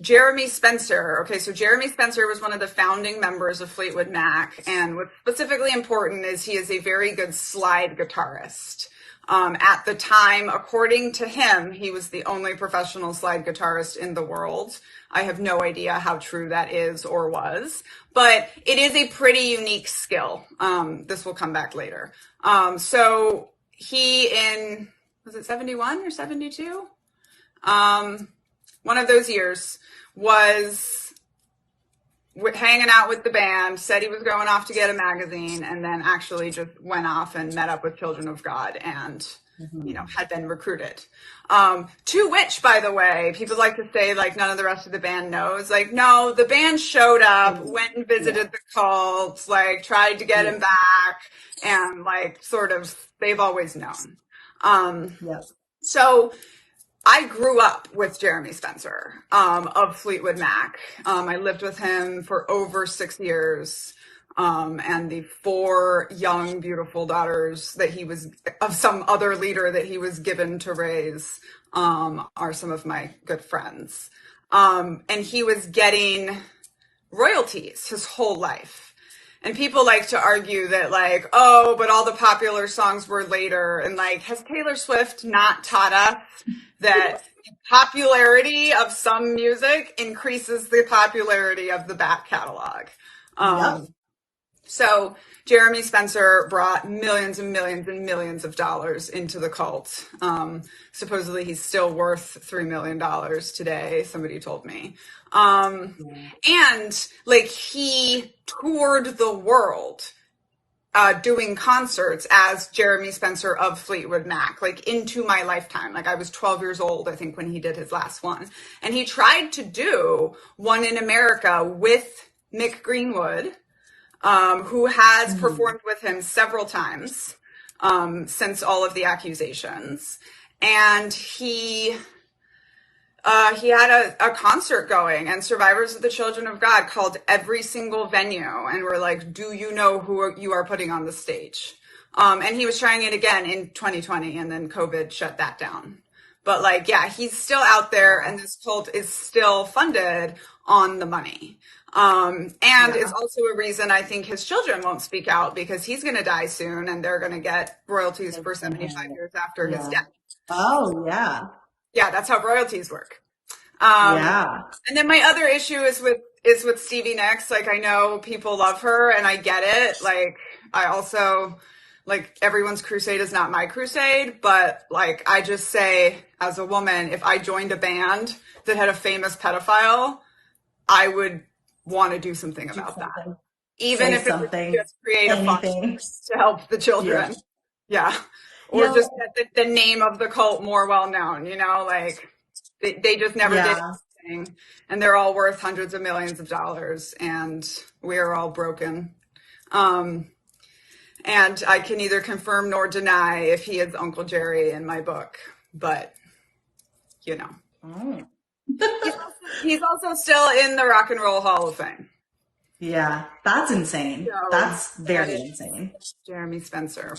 Jeremy Spencer. Okay, so Jeremy Spencer was one of the founding members of Fleetwood Mac, and what's specifically important is he is a very good slide guitarist. At the time, according to him, he was the only professional slide guitarist in the world. I have no idea how true that is or was, but it is a pretty unique skill. This will come back later. So he was it 71 or 72? One of those years was hanging out with the band, said he was going off to get a magazine, and then actually just went off and met up with Children of God and, had been recruited. To which, by the way, people like to say, like, none of the rest of the band knows. Like, no, the band showed up, went and Yeah. visited the cult, like, tried to get him Yeah. back, and, like, sort of, they've always known. Yep. So I grew up with Jeremy Spencer of Fleetwood Mac. I lived with him for over 6 years. And the four young, beautiful daughters that he was, of some other leader that he was given to raise, are some of my good friends. And he was getting royalties his whole life. And people like to argue that, like, oh, but all the popular songs were later. And, like, has Taylor Swift not taught us that popularity of some music increases the popularity of the back catalog? Yep. So Jeremy Spencer brought millions and millions and millions of dollars into the cult. Supposedly he's still worth $3 million today, somebody told me. And like he toured the world doing concerts as Jeremy Spencer of Fleetwood Mac, like into my lifetime. Like I was 12 years old, I think, when he did his last one. And he tried to do one in America with Mick Greenwood, who has performed with him several times since all of the accusations. And he had a concert going, and Survivors of the Children of God called every single venue and were like, do you know who you are putting on the stage? And he was trying it again in 2020, and then COVID shut that down. But like, yeah, he's still out there, and this cult is still funded on the money. And it's also a reason I think his children won't speak out because he's going to die soon, and they're going to get royalties for 75 years after his death. Oh, yeah. Yeah, that's how royalties work. Yeah. And then my other issue is with Stevie Nicks. Like I know people love her and I get it. Like I also like everyone's crusade is not my crusade, but like I just say as a woman, if I joined a band that had a famous pedophile, I would want to do something Do about that. something. Even Say if it was something. just create a fund Anything. to help the Yeah. children. Yeah. Or Yep. just get the name of the cult more well known, like they just never did Yeah. anything. And they're all worth hundreds of millions of dollars and we are all broken. And I can neither confirm nor deny if he is Uncle Jerry in my book, but Oh. He's also still in the Rock and Roll Hall of Fame. Yeah, that's insane. So That's that very is insane. Jeremy Spencer.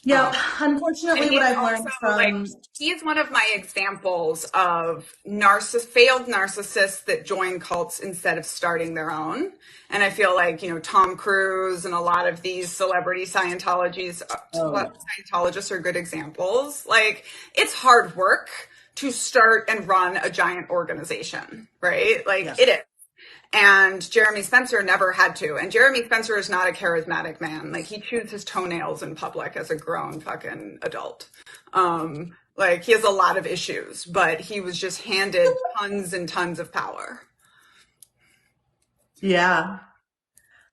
Yep. Um, and Unfortunately, what he's I've learned also like from, he's one of my examples of failed narcissists that join cults instead of starting their own. And I feel like, Tom Cruise and a lot of these oh, Scientologists are good examples. Like, it's hard work to start and run a giant organization, right? Like, yeah. it is. And Jeremy Spencer never had to. And Jeremy Spencer is not a charismatic man. Like, he chews his toenails in public as a grown fucking adult. Like, he has a lot of issues, but he was just handed tons and tons of power. Yeah.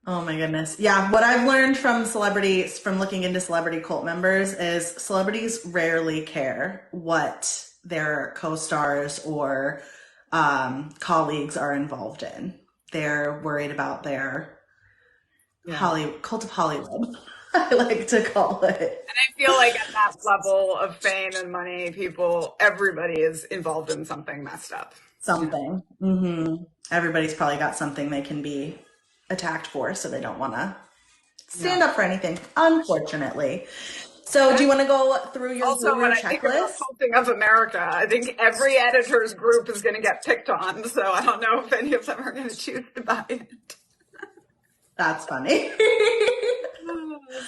Oh my goodness. Yeah, what I've learned from celebrities, from looking into celebrity cult members, is celebrities rarely care what their co-stars or colleagues are involved in. They're worried about their Yeah. Cult of Hollywood, I like to call it. And I feel like at that level of fame and money, everybody is involved in something messed up. Something. Everybody's probably got something they can be attacked for, so they don't want to Yeah. stand up for anything, unfortunately. So, do you want to go through your Also, when guru I think about checklist? culting of America, I think every editor's group is going to get picked on. So I don't know if any of them are going to choose to buy it. That's funny.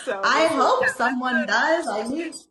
So I hope yeah, someone does.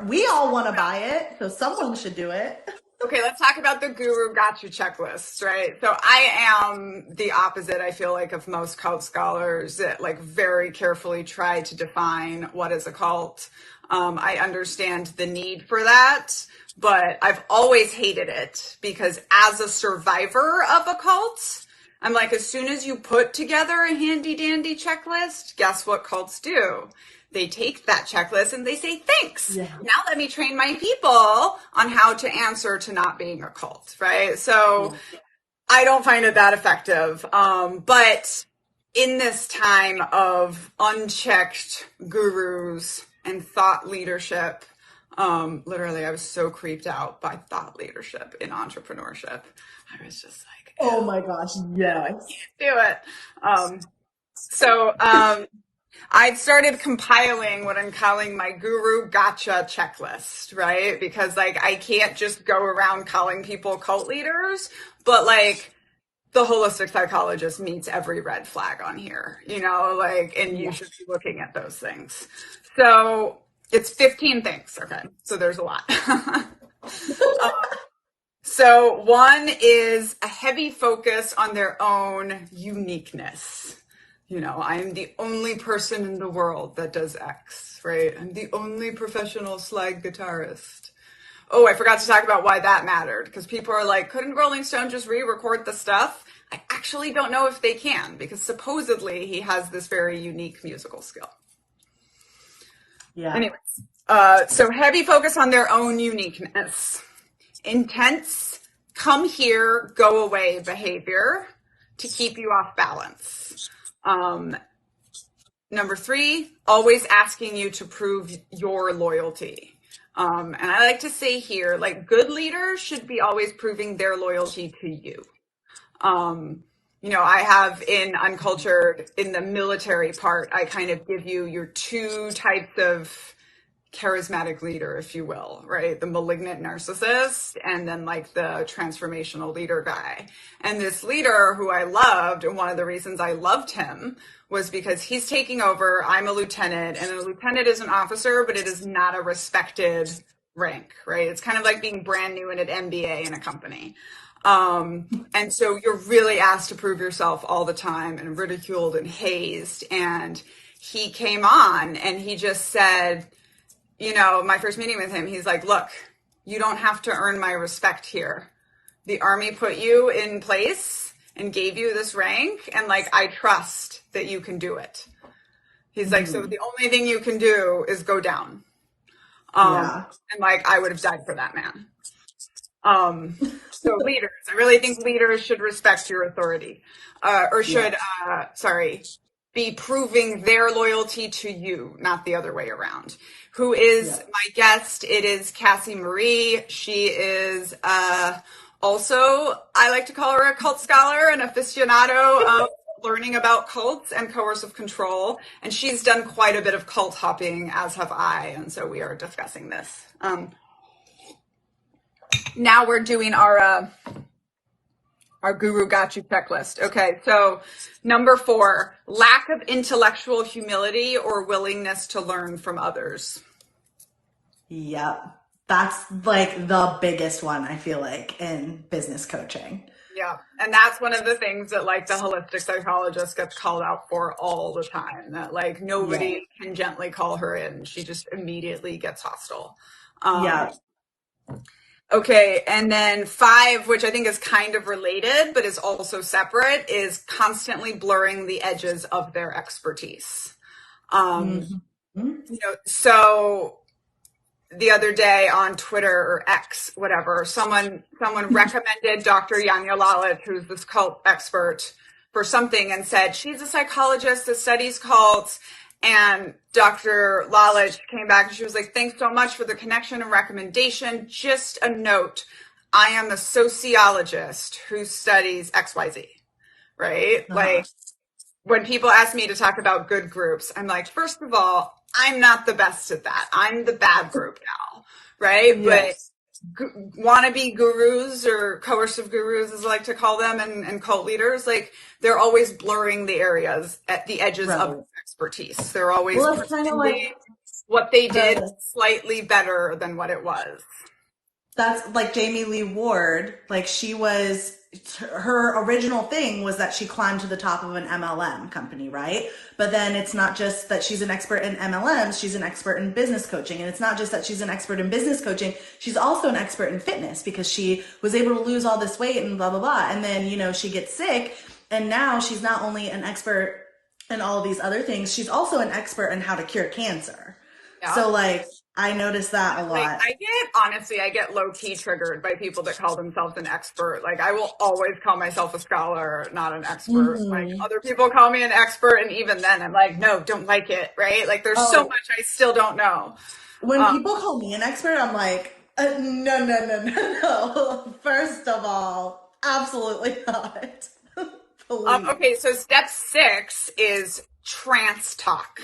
We all want to buy it, so someone should do it. okay, let's talk about the guru gotcha checklist, right? So I am the opposite, I feel like, of most cult scholars that like very carefully try to define what is a cult. I understand the need for that, but I've always hated it because as a survivor of a cult, I'm like, as soon as you put together a handy dandy checklist, guess what cults do? They take that checklist and they say, thanks. Yeah. Now let me train my people on how to answer to not being a cult, right? So I don't find it that effective. But in this time of unchecked gurus and thought leadership, literally, I was so creeped out by thought leadership in entrepreneurship. I was just like, Oh my gosh, yes. do it. So I've started compiling what I'm calling my guru gotcha checklist, right? Because like I can't just go around calling people cult leaders, but like the holistic psychologist meets every red flag on here, like, and you should be looking at those things. So it's 15 things. Okay. So there's a lot. So one is a heavy focus on their own uniqueness. I'm the only person in the world that does X, right? I'm the only professional slide guitarist. Oh, I forgot to talk about why that mattered, because people are like, couldn't Rolling Stone just re-record the stuff? I actually don't know if they can, because supposedly he has this very unique musical skill. Yeah. Anyways, so heavy focus on their own uniqueness. Intense, come here, go away behavior to keep you off balance. Number 3, always asking you to prove your loyalty. And I like to say here, like, good leaders should be always proving their loyalty to you. I have in Uncultured, in the military part, I kind of give you your 2 types of charismatic leader, if you will, right? The malignant narcissist and then like the transformational leader guy. And this leader who I loved, and one of the reasons I loved him was because he's taking over. I'm a lieutenant, and a lieutenant is an officer, but it is not a respected rank, right? It's kind of like being brand new in an MBA in a company. And so you're really asked to prove yourself all the time and ridiculed and hazed. And he came on and he just said, my first meeting with him, he's like, look, you don't have to earn my respect here. The Army put you in place and gave you this rank, and like, I trust that you can do it. He's like, so the only thing you can do is go down. And like, I would have died for that man. So leaders, I really think leaders should respect your authority, be be proving their loyalty to you, not the other way around. Who is Yeah. my guest? It is Cassie Marie. She is also, I like to call her a cult scholar, an aficionado of learning about cults and coercive control. And she's done quite a bit of cult hopping, as have I. And so we are discussing this. Now we're doing our guru got you checklist. Okay, so number 4, lack of intellectual humility or willingness to learn from others. Yep. That's like the biggest one, I feel like, in business coaching. Yeah, and that's one of the things that like the holistic psychologist gets called out for all the time, that like Yeah. nobody can gently call her in. She just immediately gets hostile. Yeah. Okay, and then 5, which I think is kind of related, but is also separate, is constantly blurring the edges of their expertise. So the other day on Twitter or X, whatever, someone recommended Dr. Yanya Lalit, who's this cult expert, for something and said, she's a psychologist that studies cults. And Dr. Lalich came back and she was like, thanks so much for the connection and recommendation. Just a note, I am a sociologist who studies XYZ, right? Like when people ask me to talk about good groups, I'm like, first of all, I'm not the best at that. I'm the bad group now, right? Yes. But wannabe gurus or coercive gurus, as I like to call them, and cult leaders, like they're always blurring the areas at the edges of expertise. They're always Kind of like what they did slightly better than what it was. That's like Jamie Lee Ward. Like her original thing was that she climbed to the top of an MLM company, right? But then it's not just that she's an expert in MLMs, she's an expert in business coaching. And it's not just that she's an expert in business coaching, she's also an expert in fitness because she was able to lose all this weight and blah, blah, blah. And then, she gets sick. And now she's not only an expert in all of these other things, she's also an expert in how to cure cancer. Yeah. So like, I noticed that a lot. Like, I get low-key triggered by people that call themselves an expert. Like, I will always call myself a scholar, not an expert. Like, other people call me an expert, and even then, I'm like, no, don't like it, right? Like, there's so much I still don't know. When people call me an expert, I'm like, no. First of all, absolutely not. Okay, so step 6 is trance talk.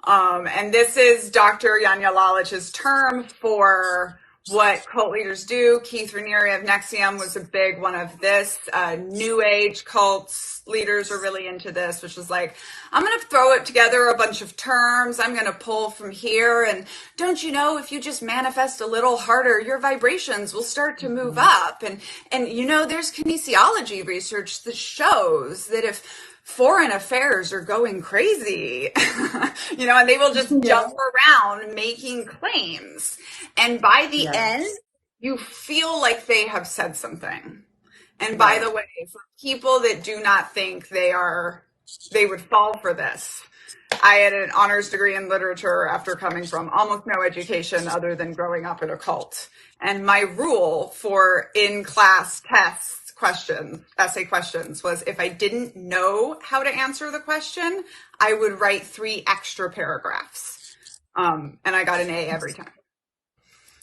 And this is Dr. Yanya Lalich's term for what cult leaders do. Keith Raniere of Nexium was a big one of this. New Age cults leaders are really into this, which is like, I'm going to throw it together a bunch of terms. I'm going to pull from here. And don't you know, if you just manifest a little harder, your vibrations will start to move up. And there's kinesiology research that shows that if foreign affairs are going crazy, and they will just jump around making claims. And by the end, you feel like they have said something. And by the way, for people that do not think they would fall for this, I had an honors degree in literature after coming from almost no education other than growing up in a cult. And my rule for in-class tests, essay questions, was if I didn't know how to answer the question, I would write 3 extra paragraphs. And I got an A every time.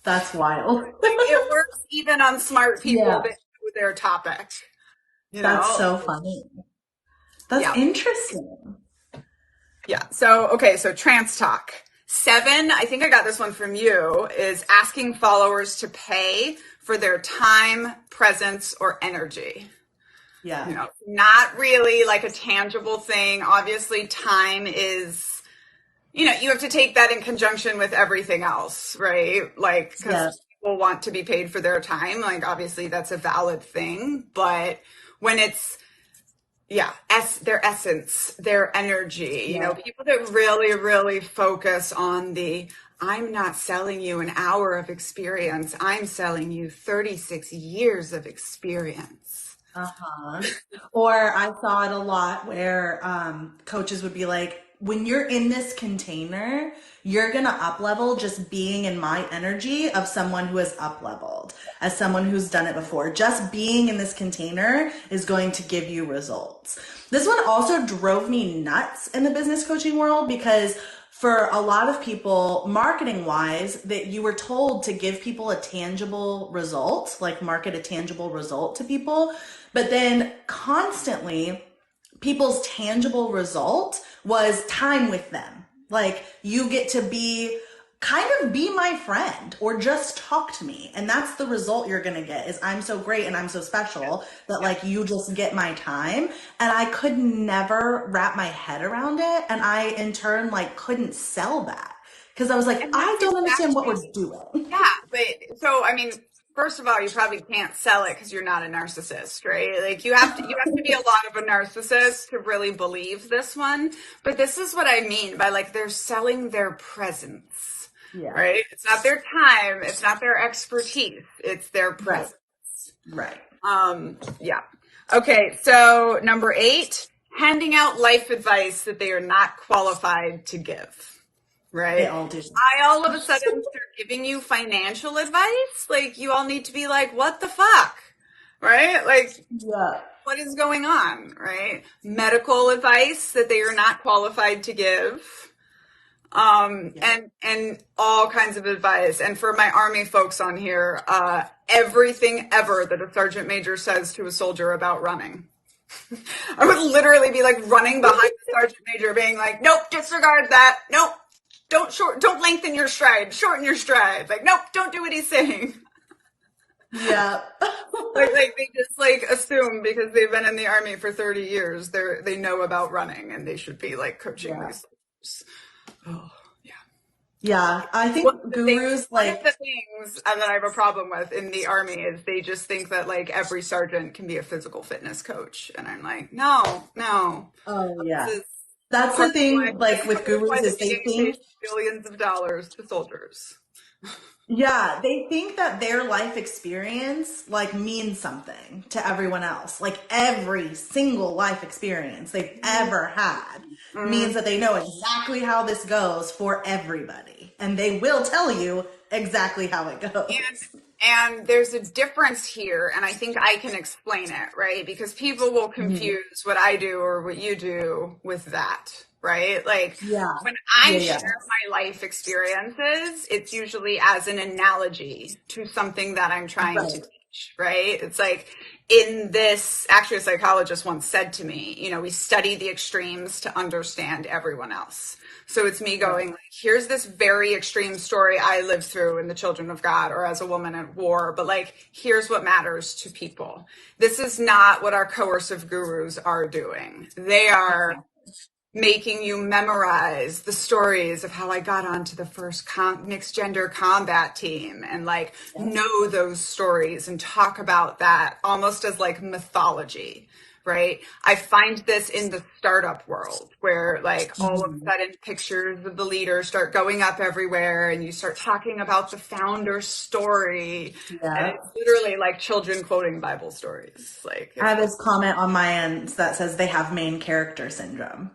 That's wild. It works even on smart people that know their topic. That's so funny. That's interesting. Yeah. So trance talk. 7, I think I got this one from you, is asking followers to pay for their time, presence, or energy. Yeah. Not really like a tangible thing. Obviously, time is, you have to take that in conjunction with everything else, right? Like, because people want to be paid for their time. Like, obviously, that's a valid thing. But when it's, their essence, their energy, people that really, really focus on I'm not selling you an hour of experience. I'm selling you 36 years of experience. Or I saw it a lot where coaches would be like, when you're in this container, you're gonna up level just being in my energy of someone who has up leveled, as someone who's done it before. Just being in this container is going to give you results. This one also drove me nuts in the business coaching world because for a lot of people, marketing wise, that you were told to give people a tangible result, like market a tangible result to people, but then constantly people's tangible result was time with them. Like you get to be my friend or just talk to me. And that's the result you're going to get is I'm so great and I'm so special that like you just get my time. And I could never wrap my head around it. And I in turn like couldn't sell that because I was like, And I that's don't understand what exactly, we're doing. yeah, but so I mean, first of all, you probably can't sell it because you're not a narcissist, right? Like you have to be a lot of a narcissist to really believe this one. But this is what I mean by like they're selling their presence, Yeah. right? It's not their time, it's not their expertise, it's their Right. presence. Right. Yeah. Okay, so number 8, handing out life advice that they are not qualified to give. They Right. all do. I all of a sudden start giving you financial advice. Like you all need to be like, what the fuck? Right? Like Yeah. what is going on? Right? Medical advice that they are not qualified to give. Yeah. And all kinds of advice. And for my army folks on here, everything ever that a sergeant major says to a soldier about running. I would literally be like running behind the sergeant major being like, nope, disregard that. Nope. Don't lengthen your stride, shorten your stride. Like, nope, don't do what he's saying. Yeah. Like they just like assume because they've been in the army for 30 years, they know about running and they should be like coaching Yeah. these soldiers. Oh, yeah. Yeah. I think gurus One of like the things that I have a problem with in the army is they just think that like every sergeant can be a physical fitness coach. And I'm like, no, no. oh yeah. This is That's part the of why, thing, this like is with part of gurus, why they're is they being paid think, billions of dollars to soldiers. yeah, they think that their life experience like means something to everyone else. Like every single life experience they've ever had means that they know exactly how this goes for everybody. And they will tell you exactly how it goes. And there's a difference here, and I think I can explain it, right? Because people will Mhm. confuse what I do or what you do with that, right? Like Yeah. when I Yeah, yeah. share my life experiences, it's usually as an analogy to something that I'm trying to Right. teach, right? It's like in this, actually, a psychologist once said to me, you know, we study the extremes to understand everyone else. So it's me Right. going, like, here's this very extreme story I lived through in the Children of God or as a woman at war, but like, here's what matters to people. This is not what our coercive gurus are doing. They are making you memorize the stories of how I got onto the first mixed gender combat team and like know those stories and talk about that almost as like mythology, right? I find this in the startup world where like all of a Mhm. sudden pictures of the leaders start going up everywhere and you start talking about the founder story and Yeah. it's literally like children quoting Bible stories. Like I it's have this comment on my end that says they have main character syndrome.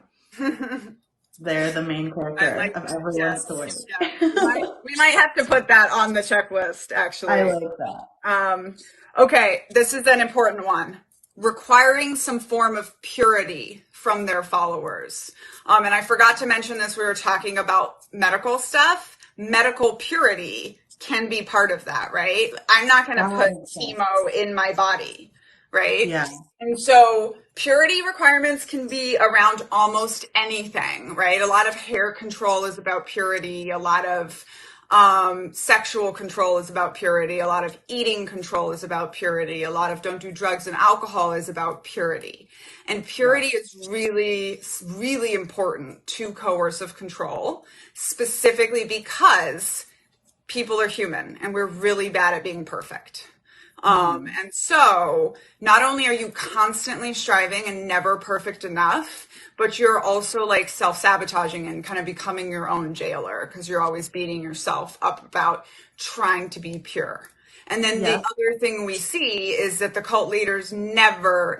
They're the main I character like of that. everyone's Yes. story. Yeah. We might have to put that on the checklist, I actually. like that. Okay, this is an important one. Requiring some form of purity from their followers. And I forgot to mention this, we were talking about medical stuff. Medical purity can be part of that, right? I'm not going to That put makes chemo sense. in my body, right? Yeah. And so purity requirements can be around almost anything, right? A lot of hair control is about purity. A lot of sexual control is about purity. A lot of eating control is about purity. A lot of don't do drugs and alcohol is about purity. And Yeah. purity is really, really important to coercive control, specifically because people are human and we're really bad at being perfect. Mhm. And so not only are you constantly striving and never perfect enough, but you're also like self-sabotaging and kind of becoming your own jailer because you're always beating yourself up about trying to be pure. And then the Yeah. other thing we see is that the cult leaders never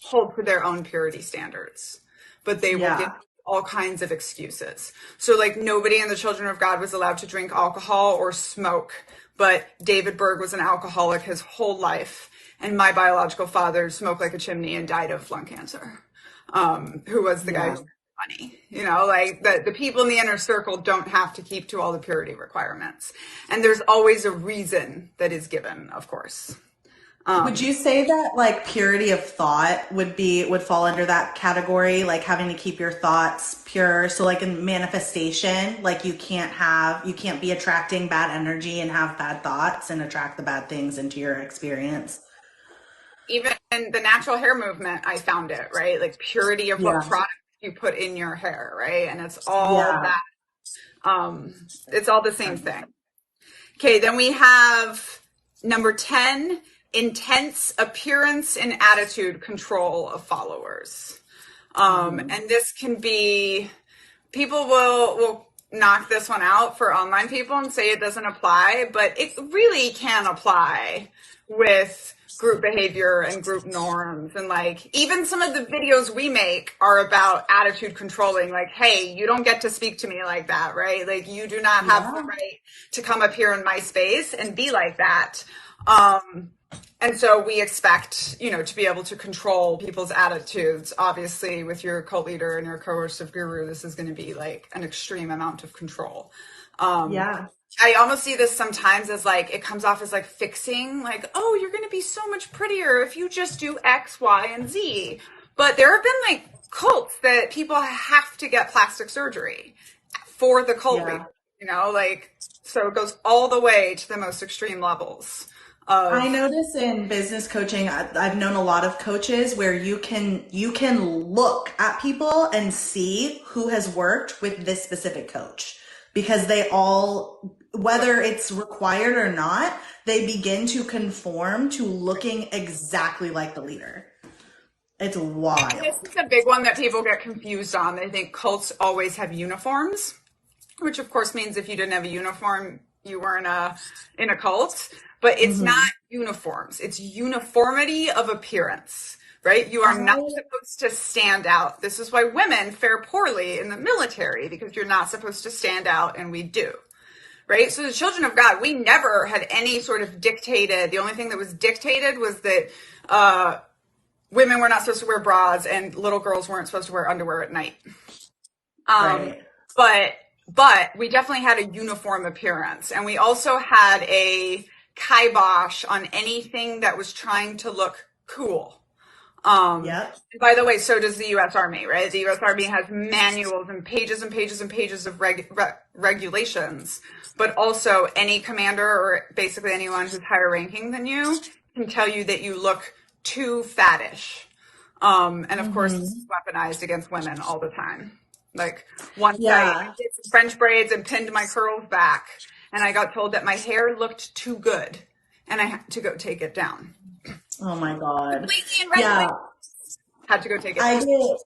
hold to their own purity standards, but they will give Yeah. all kinds of excuses. So like nobody in the Children of God was allowed to drink alcohol or smoke, but David Berg was an alcoholic his whole life. And my biological father smoked like a chimney and died of lung cancer. Who was the guy Yeah. who's funny, like the people in the inner circle don't have to keep to all the purity requirements. And there's always a reason that is given, of course. Would you say that like purity of thought would fall under that category, like having to keep your thoughts pure? So like in manifestation, like you can't be attracting bad energy and have bad thoughts and attract the bad things into your experience. Even in the natural hair movement, I found it, right? Like purity of what Yeah. product you put in your hair, right? And it's all Yeah. that, it's all the same thing. Okay, then we have number 10, intense appearance and attitude control of followers. And this can be, people will knock this one out for online people and say it doesn't apply, but it really can apply with group behavior and group norms. And like, even some of the videos we make are about attitude controlling, like, hey, you don't get to speak to me like that, right? Like, you do not have the Yeah. right to come up here in my space and be like that. And so we expect, to be able to control people's attitudes. Obviously, with your cult leader and your coercive guru, this is going to be like an extreme amount of control. Yeah. I almost see this sometimes as like, it comes off as like fixing, like, oh, you're going to be so much prettier if you just do X, Y, and Z. But there have been like cults that people have to get plastic surgery for the cult Yeah. leader, like, so it goes all the way to the most extreme levels I of, notice in business coaching, I've known a lot of coaches where you can look at people and see who has worked with this specific coach because they all, whether it's required or not, they begin to conform to looking exactly like the leader. It's this wild. is a big one that people get confused on. They think cults always have uniforms, which of course means if you didn't have a uniform, you were in a cult. But it's not Hmm. uniforms. It's uniformity of appearance, right? You are not I supposed to stand out. This is why women fare poorly in the military, because you're not supposed to stand out, and we do, right? So the Children of God, we never had any sort of dictated. The only thing that was dictated was that women were not supposed to wear bras and little girls weren't supposed to wear underwear at night. Um, right. but but we definitely had a uniform appearance, and we also had a kibosh on anything that was trying to look cool. Yep. By the way, so does the U.S. Army, right? The U.S. Army has manuals and pages and pages and pages of regulations, but also any commander or basically anyone who's higher ranking than you can tell you that you look too fattish. And of course, this is Hmm. weaponized against women all the time. Like once I Yeah. did some French braids and pinned my curls back, and I got told that my hair looked too good, and I had to go take it down. Oh my God. Completely in red Yeah. light, had to go take it I down. get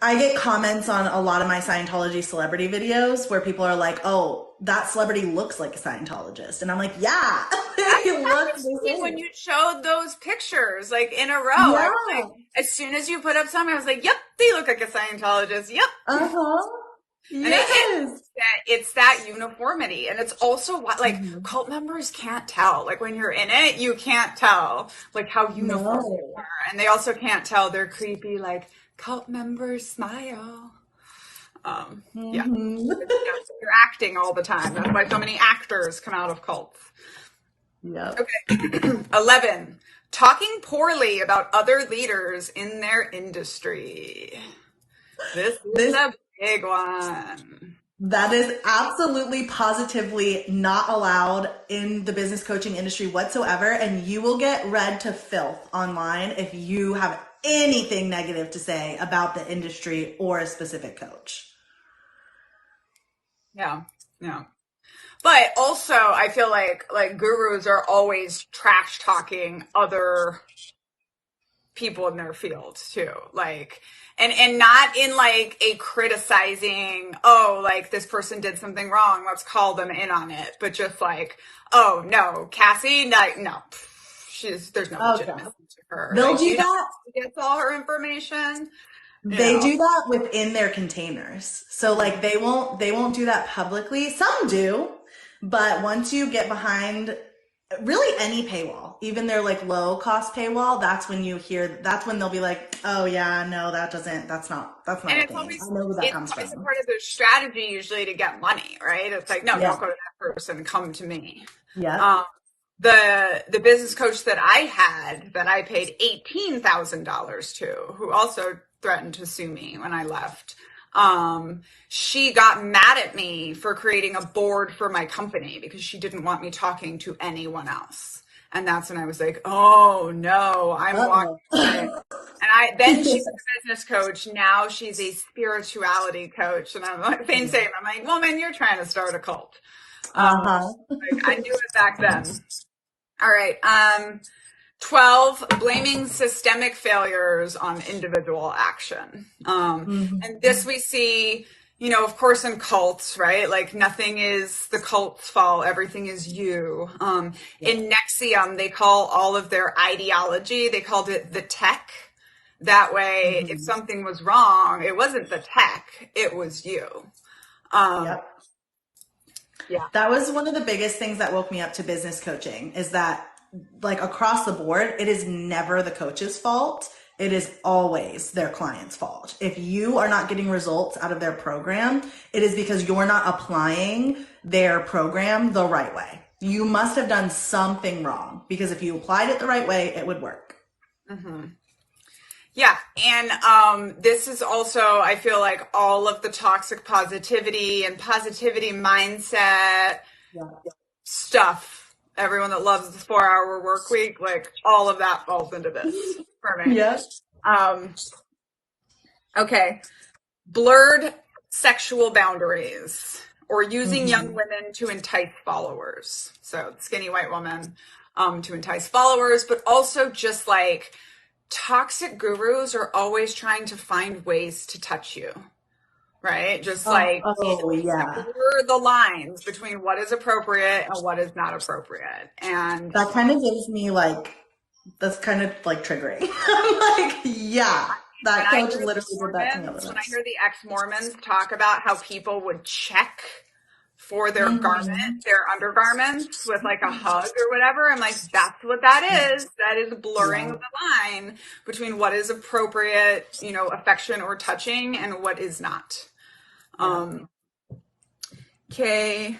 I get comments on a lot of my Scientology celebrity videos where people are like, "Oh, that celebrity looks like a Scientologist," and I'm like, "Yeah, That's he what I looks was the thinking when same." you showed those pictures, like in a row. I was like, Yeah. as soon as you put up something, I was like, yep, they look like a Scientologist. Yep. Uh-huh. And it is Yes. it's that uniformity. And it's also what, like, Mhm. cult members can't tell. Like, when you're in it, you can't tell, like, how uniform they No. are. And they also can't tell they're creepy, like, cult members smile. Yeah. Hmm. You're acting all the time. That's why so many actors come out of cults. Yep. Okay. 11. Talking poorly about other leaders in their industry. This is This a big one. That is absolutely positively not allowed in the business coaching industry whatsoever. And you will get read to filth online if you have anything negative to say about the industry or a specific coach. Yeah. Yeah. But also, I feel like gurus are always trash talking other people in their field too. Like, and not in like a criticizing, oh, like this person did something wrong, let's call them in on it, but just like, oh no, Cassie, no, there's no Okay. legitimacy to her. They'll Like, do she that. gets all her information. you They know. do that within their containers. So like they won't do that publicly. Some do, but once you get behind really any paywall, even their like low cost paywall, that's when they'll be like, "Oh yeah, no, that's not And a thing. I know where that comes it's a from." part of their strategy usually to get money, right? It's like, no, Yeah. don't go to that person, come to me. Yep. Um, the business coach that I had that I paid $18,000 to, who also threatened to sue me when I left. She got mad at me for creating a board for my company because she didn't want me talking to anyone else. And that's when I was like, oh no, I'm walking Uh-oh. away. And then she was a business coach. Now she's a spirituality coach. And I'm like, same. I'm like, woman, you're trying to start a cult. Uh-huh. Like I knew it back then. All right. 12, blaming systemic failures on individual action. And Mhm. this we see, of course, in cults, right? Like nothing is the cult's fault, everything is you. Yeah. In Nexium, they call all of their ideology, they called it the tech. That way, if Mhm. something was wrong, it wasn't the tech, it was you. Um, Yep. yeah. That was one of the biggest things that woke me up to business coaching is that like across the board, it is never the coach's fault. It is always their client's fault. If you are not getting results out of their program, it is because you're not applying their program the right way. You must have done something wrong because if you applied it the right way, it would work. Mhm. Yeah, and this is also, I feel like all of the toxic positivity and positivity mindset Yeah. stuff, everyone that loves the 4-hour work week, like all of that falls into this for me. Yeah. Um, okay, blurred sexual boundaries or using young Hmm. women to entice followers. So skinny white woman to entice followers, but also just like toxic gurus are always trying to find ways to touch you, right? Just like Oh, to yeah. blur the lines between what is appropriate and what is not appropriate. And That kind of gives me like, that's kind of like triggering. I'm like, yeah, when that I coach hear the literally did that to me over Mormons, when I this. hear the ex-Mormons talk about how people would check for their garment, Hmm. their undergarments with like a hug or whatever, I'm like, that's what that is. That is blurring Yeah. the line between what is appropriate, affection or touching and what is not. Yeah. Um, okay.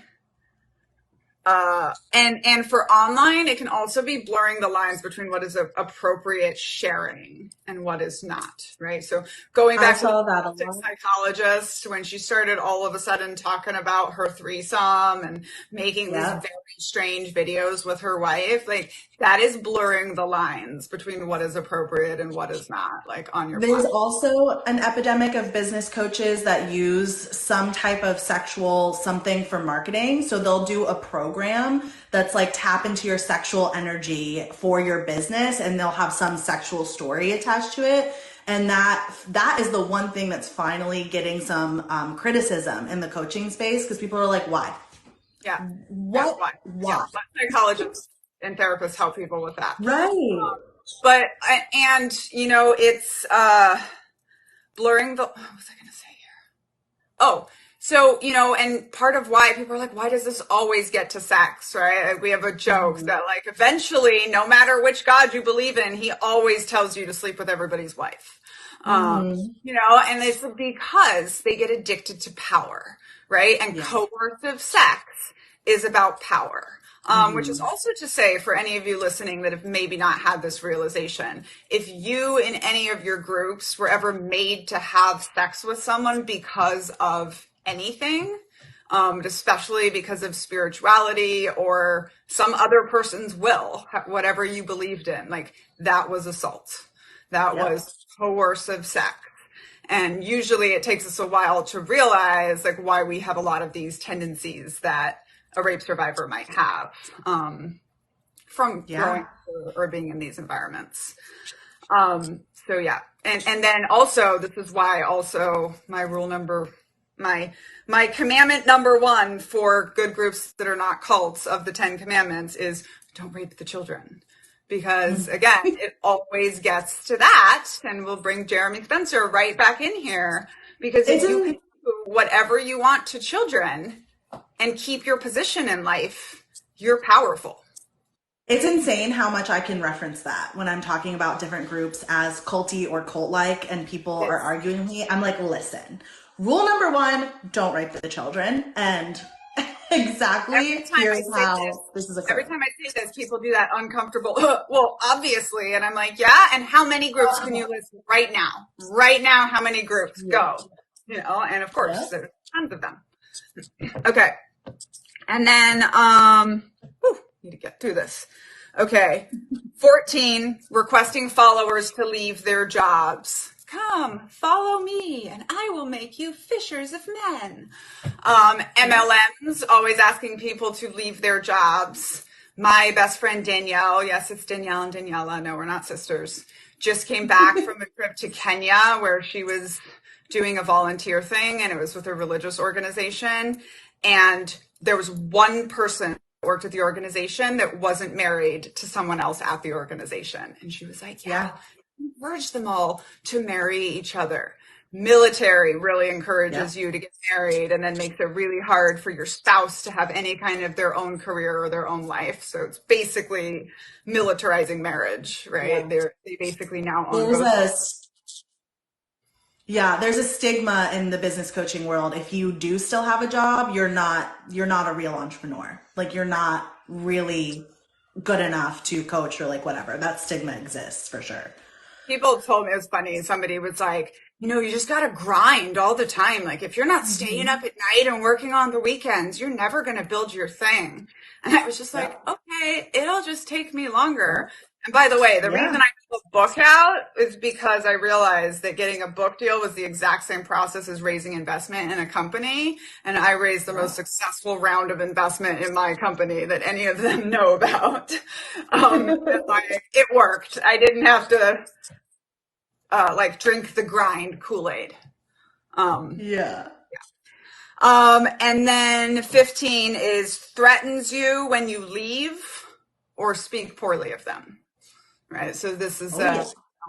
And for online, it can also be blurring the lines between what is appropriate sharing and what is not, right? So going I back to the saw that a plastic lot. psychologist, when she started all of a sudden talking about her threesome and making these Yeah. very strange videos with her wife, like that is blurring the lines between what is appropriate and what is not, like on your There's platform. also an epidemic of business coaches that use some type of sexual something for marketing. So they'll do a program that's like tap into your sexual energy for your business and they'll have some sexual story attached to it. And that is the one thing that's finally getting some criticism in the coaching space because people are like, why? Yeah. Yeah. What? Why? Yeah. Why? Let psychologists and therapists help people with that. Right. But and it's blurring the what was I going to say here? Oh, so and part of why people are like, why does this always get to sex, right? Like, we have a joke Mhm. that like eventually, no matter which god you believe in, he always tells you to sleep with everybody's wife. um Mhm. and it's because they get addicted to power, right? And Yeah. coercive sex is about power. Which is Mhm. also to say, for any of you listening that have maybe not had this realization, if you in any of your groups were ever made to have sex with someone because of anything, especially because of spirituality or some other person's will, whatever you believed in, like that was assault. That Yep. was coercive sex. And usually it takes us a while to realize like why we have a lot of these tendencies that a rape survivor might have from growing Yeah. up or being in these environments. So yeah, and then also this is why also my rule number my commandment number one for good groups that are not cults of the 10 commandments is don't rape the children. because Mhm. again, it always gets to that, and we'll bring Jeremy Spencer right back in here because It's if you can in, do whatever you want to children and keep your position in life, you're powerful. it's insane how much I can reference that when I'm talking about different groups as culty or cult-like and people are It's arguing with me. I'm like, listen, rule number one, don't rape the children. And every exactly time I here's say this, how this is every occurring. time I say this, people do that uncomfortable. Well, obviously, and I'm like, yeah. And how many groups can you list right now? Right now, how many groups Yeah. go? And of course, Yeah. there's tons of them. Okay, and then need to get through this. Okay, 14, requesting followers to leave their jobs. Come, follow me, and I will make you fishers of men. Yeah. MLMs, always asking people to leave their jobs. My best friend Danielle, yes, it's Danielle and Daniella. No, we're not sisters. Just came back from a trip to Kenya where she was doing a volunteer thing, and it was with a religious organization. And there was one person that worked at the organization that wasn't married to someone else at the organization. And she was like, yeah, Yeah. encourage them all to marry each other. Military really Yeah. encourages you to get married and then makes it really hard for your spouse to have any kind of their own career or their own life. So it's basically militarizing marriage, right? Yeah. They basically now own There's both. a Yeah, there's a stigma in the business coaching world. If you do still have a job, you're not a real entrepreneur. Like you're not really good enough to coach or like whatever. That stigma exists for sure. People told me it was funny. Somebody was like, you just got to grind all the time. Like, if you're not staying up Hmm. at night and working on the weekends, you're never going to build your thing. And I was just like, Yep. okay, it'll just take me longer. And by the way, the reason Yeah. I put the book out is because I realized that getting a book deal was the exact same process as raising investment in a company. And I raised the Yeah. most successful round of investment in my company that any of them know about. And like, it worked. I didn't have to like drink the grind Kool-Aid. Um, Yeah. and then 15 is threatens you when you leave or speak poorly of them, right? So this is Oh yeah.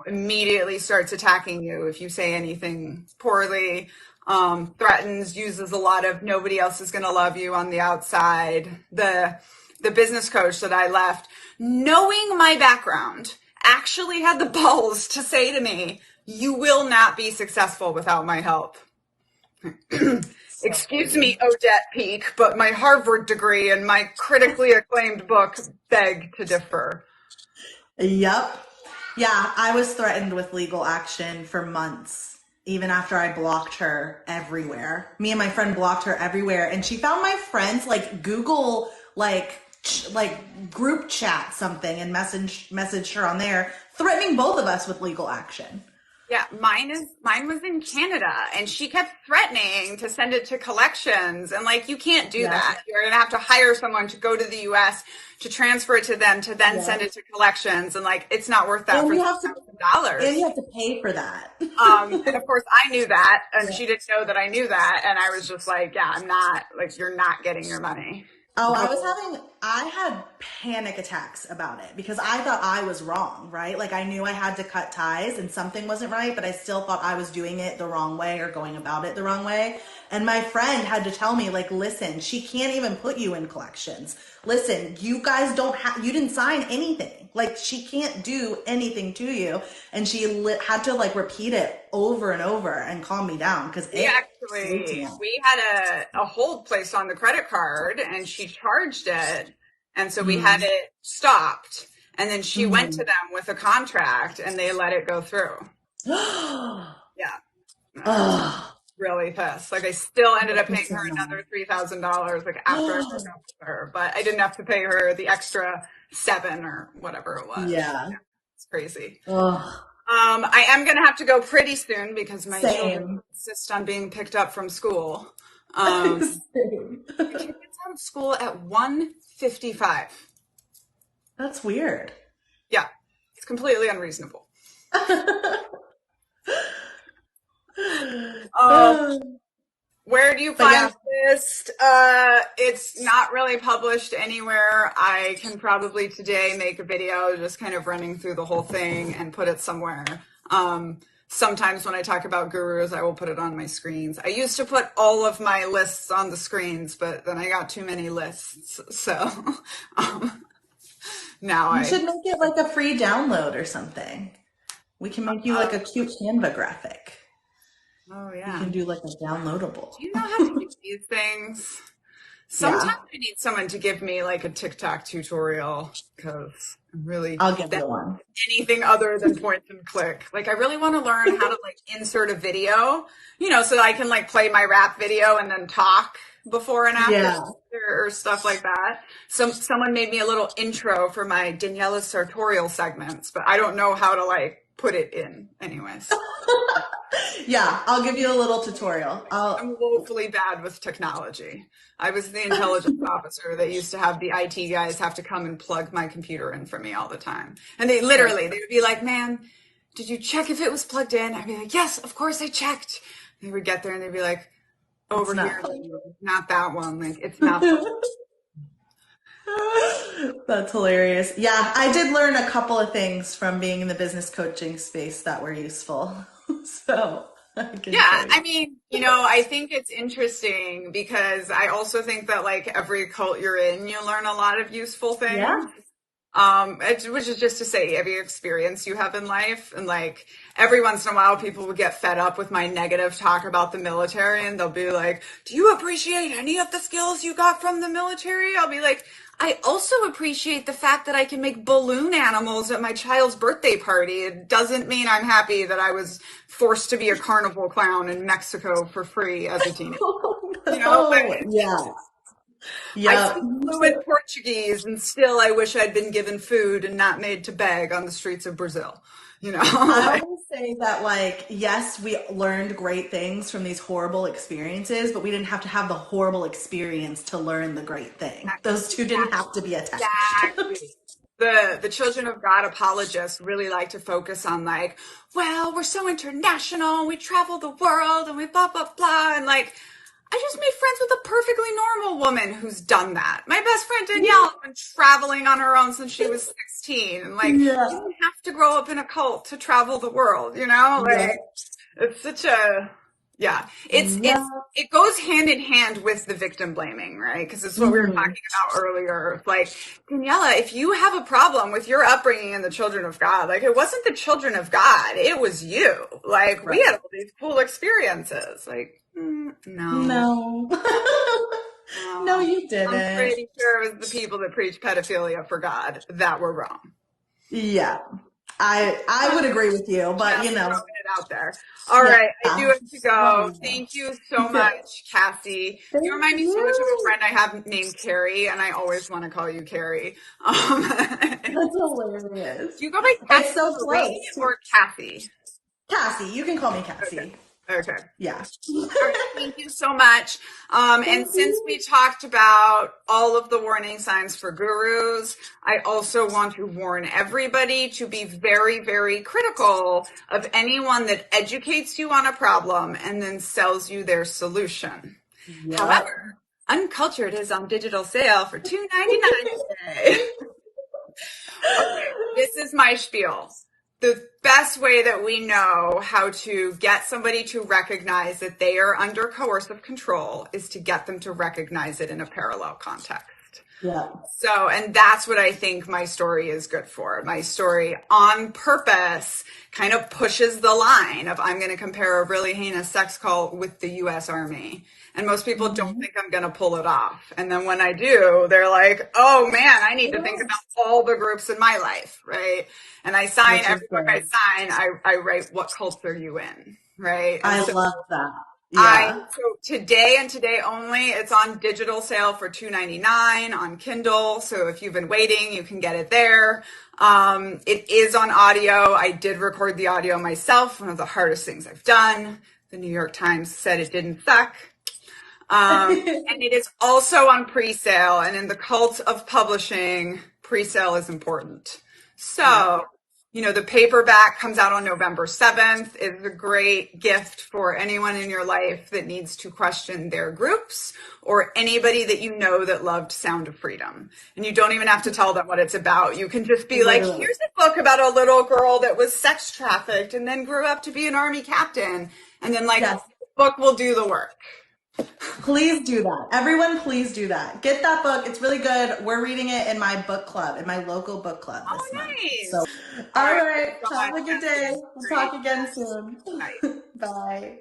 immediately starts attacking you if you say anything poorly. Threatens, uses a lot of nobody else is going to love you on the outside. The business coach that I left, knowing my background, actually had the balls to say to me, "You will not be successful without my help." So Excuse me, crazy. Odette Peak, but my Harvard degree and my critically acclaimed book beg to differ. Yep. Yeah, I was threatened with legal action for months, even after I blocked her everywhere. Me and my friend blocked her everywhere, and she found my friends like Google like group chat something and messaged her on there, threatening both of us with legal action. Yeah, mine was in Canada and she kept threatening to send it to collections and like you can't do Yeah, that. You're going to have to hire someone to go to the US to transfer it to them to then yeah. send it to collections and like it's not worth that And for we have to and $3,000. you have to pay for that. And of course I knew that and Yeah. she didn't know that I knew that and I was just like, yeah, I'm not like you're not getting your money. Oh, Go. I had panic attacks about it because I thought I was wrong, right? Like I knew I had to cut ties and something wasn't right, but I still thought I was doing it the wrong way or going about it the wrong way. And my friend had to tell me, like, listen, she can't even put you in collections. Listen, you guys don't have, you didn't sign anything. Like, she can't do anything to you. And she had to, like, repeat it over and over and calm me down because it freaked me out. We had a hold placed on the credit card and she charged it. And so we had Mm. it stopped. And then she went to Mm. them with a contract and they let it go through. Yeah. I was Oh, really pissed. Like I still ended up that paying pisses her me another $3,000 like after I broke off. up with her, but I didn't have to pay her the extra seven or whatever it was. Yeah. It's crazy. Oh, I am going to have to go pretty soon because my children same. insist on being picked up from school. Um, Same. my kid gets out of school at 1:55. That's weird. Yeah, it's completely unreasonable. Um, But where do you find yeah, latest. It's not really published anywhere. I can probably today make a video just kind of running through the whole thing and put it somewhere. Sometimes when I talk about gurus, I will put it on my screens. I used to put all of my lists on the screens, but then I got too many lists. So now You should make it like a free download or something. We can make you like a cute Canva graphic. Oh, You yeah. can do like a downloadable. Do you know how to do these things? Sometimes Yeah, I need someone to give me like a TikTok tutorial because I'm really I'll give you one. anything other than point and click. Like I really want to learn how to like insert a video, so that I can like play my rap video and then talk before and after Yeah. or stuff like that. Someone made me a little intro for my Daniella sartorial segments, but I don't know how to like put it in anyways. Yeah, I'll give you a little tutorial. I'm woefully bad with technology. I was the intelligence officer that used to have the IT guys have to come and plug my computer in for me all the time. And they would be like, "Man, did you check if it was plugged in?" I'd be like, "Yes, of course I checked." They would get there and they'd be like, It's "Over not here, fun. not that one. Like it's not." That's hilarious. Yeah, I did learn a couple of things from being in the business coaching space that were useful. So I can Yeah, say. I mean, I think it's interesting because I also think that like every cult you're in, you learn a lot of useful things. Yeah. Which is just to say every experience you have in life. And like every once in a while, people would get fed up with my negative talk about the military and they'll be like, "Do you appreciate any of the skills you got from the military?" I'll be like, "I also appreciate the fact that I can make balloon animals at my child's birthday party. It doesn't mean I'm happy that I was forced to be a carnival clown in Mexico for free as a teenager." But Oh, yeah. I Yeah. speak fluent Portuguese, and still I wish I'd been given food and not made to beg on the streets of Brazil. I Like, always say that, like, yes, we learned great things from these horrible experiences, but we didn't have to have the horrible experience to learn the great thing. Those two didn't have to be attached. exactly. The Children of God apologists really like to focus on like, well, we're so international, and we travel the world, and we blah blah blah, and like, I just made friends with a perfectly normal woman who's done that. My best friend Danielle has been traveling on her own since she was 16, and like, you Yeah. didn't have to grow up in a cult to travel the world. Yeah. Like, it's such a yeah. Yeah. It goes hand in hand with the victim blaming, right? Because it's what we were Mhm. talking about earlier. Like, Daniela, if you have a problem with your upbringing in the children of God, like it wasn't the children of God, it was you. Like we Right. had all these cool experiences. Like, no, No. No, no. you I'm didn't. pretty sure it was the people that preach pedophilia for God that were wrong. Yeah. I would agree with you, but Just throwing it out there. All yeah. right, I do have to go. Well, Thank you so good. much, Cassie. You Thank remind me so much of a you. friend I have named Carrie, and I always want to call you Carrie. That's hilarious. Do you go by It's Cassie so Marie close. or Kathy? Cassie, you can call me Okay. Cassie. Okay. Yeah. All right, thank you so much. And Thank since we you. talked about all of the warning signs for gurus, I also want to warn everybody to be very, very critical of anyone that educates you on a problem and then sells you their solution. Yep. However, Uncultured is on digital sale for $2.99 today. Okay, this is my spiel. The best way that we know how to get somebody to recognize that they are under coercive control is to get them to recognize it in a parallel context. Yep. So, and that's what I think my story is good for. My story on purpose kind of pushes the line of I'm going to compare a really heinous sex cult with the US Army. And most people don't Mhm. think I'm going to pull it off. And then when I do, they're like, oh man, I need to think about all the groups in my life, right? And I sign Which is every book I good. sign, I write what cults are you in, right? And I so love that. Yeah. so today and today only, it's on digital sale for $2.99 on Kindle. So if you've been waiting, you can get it there. It is on audio. I did record the audio myself. One of the hardest things I've done. The New York Times said it didn't suck. And it is also on pre-sale. And in the cult of publishing, pre-sale is important. Yeah. So The paperback comes out on November 7th. It's a great gift for anyone in your life that needs to question their groups or anybody that you know that loved Sound of Freedom. And you don't even have to tell them what it's about. You can just be like, Literally. here's a book about a little girl that was sex trafficked and then grew up to be an army captain. And then like, Yes. the book will do the work. Please do that. Everyone, please do that. Get that book. It's really good. We're reading it in my book club, in my local book club Oh, this month. So, nice. All all right. right. Thanks so Have much, a good Cassie. day. We'll Great. talk again soon. Bye. Bye.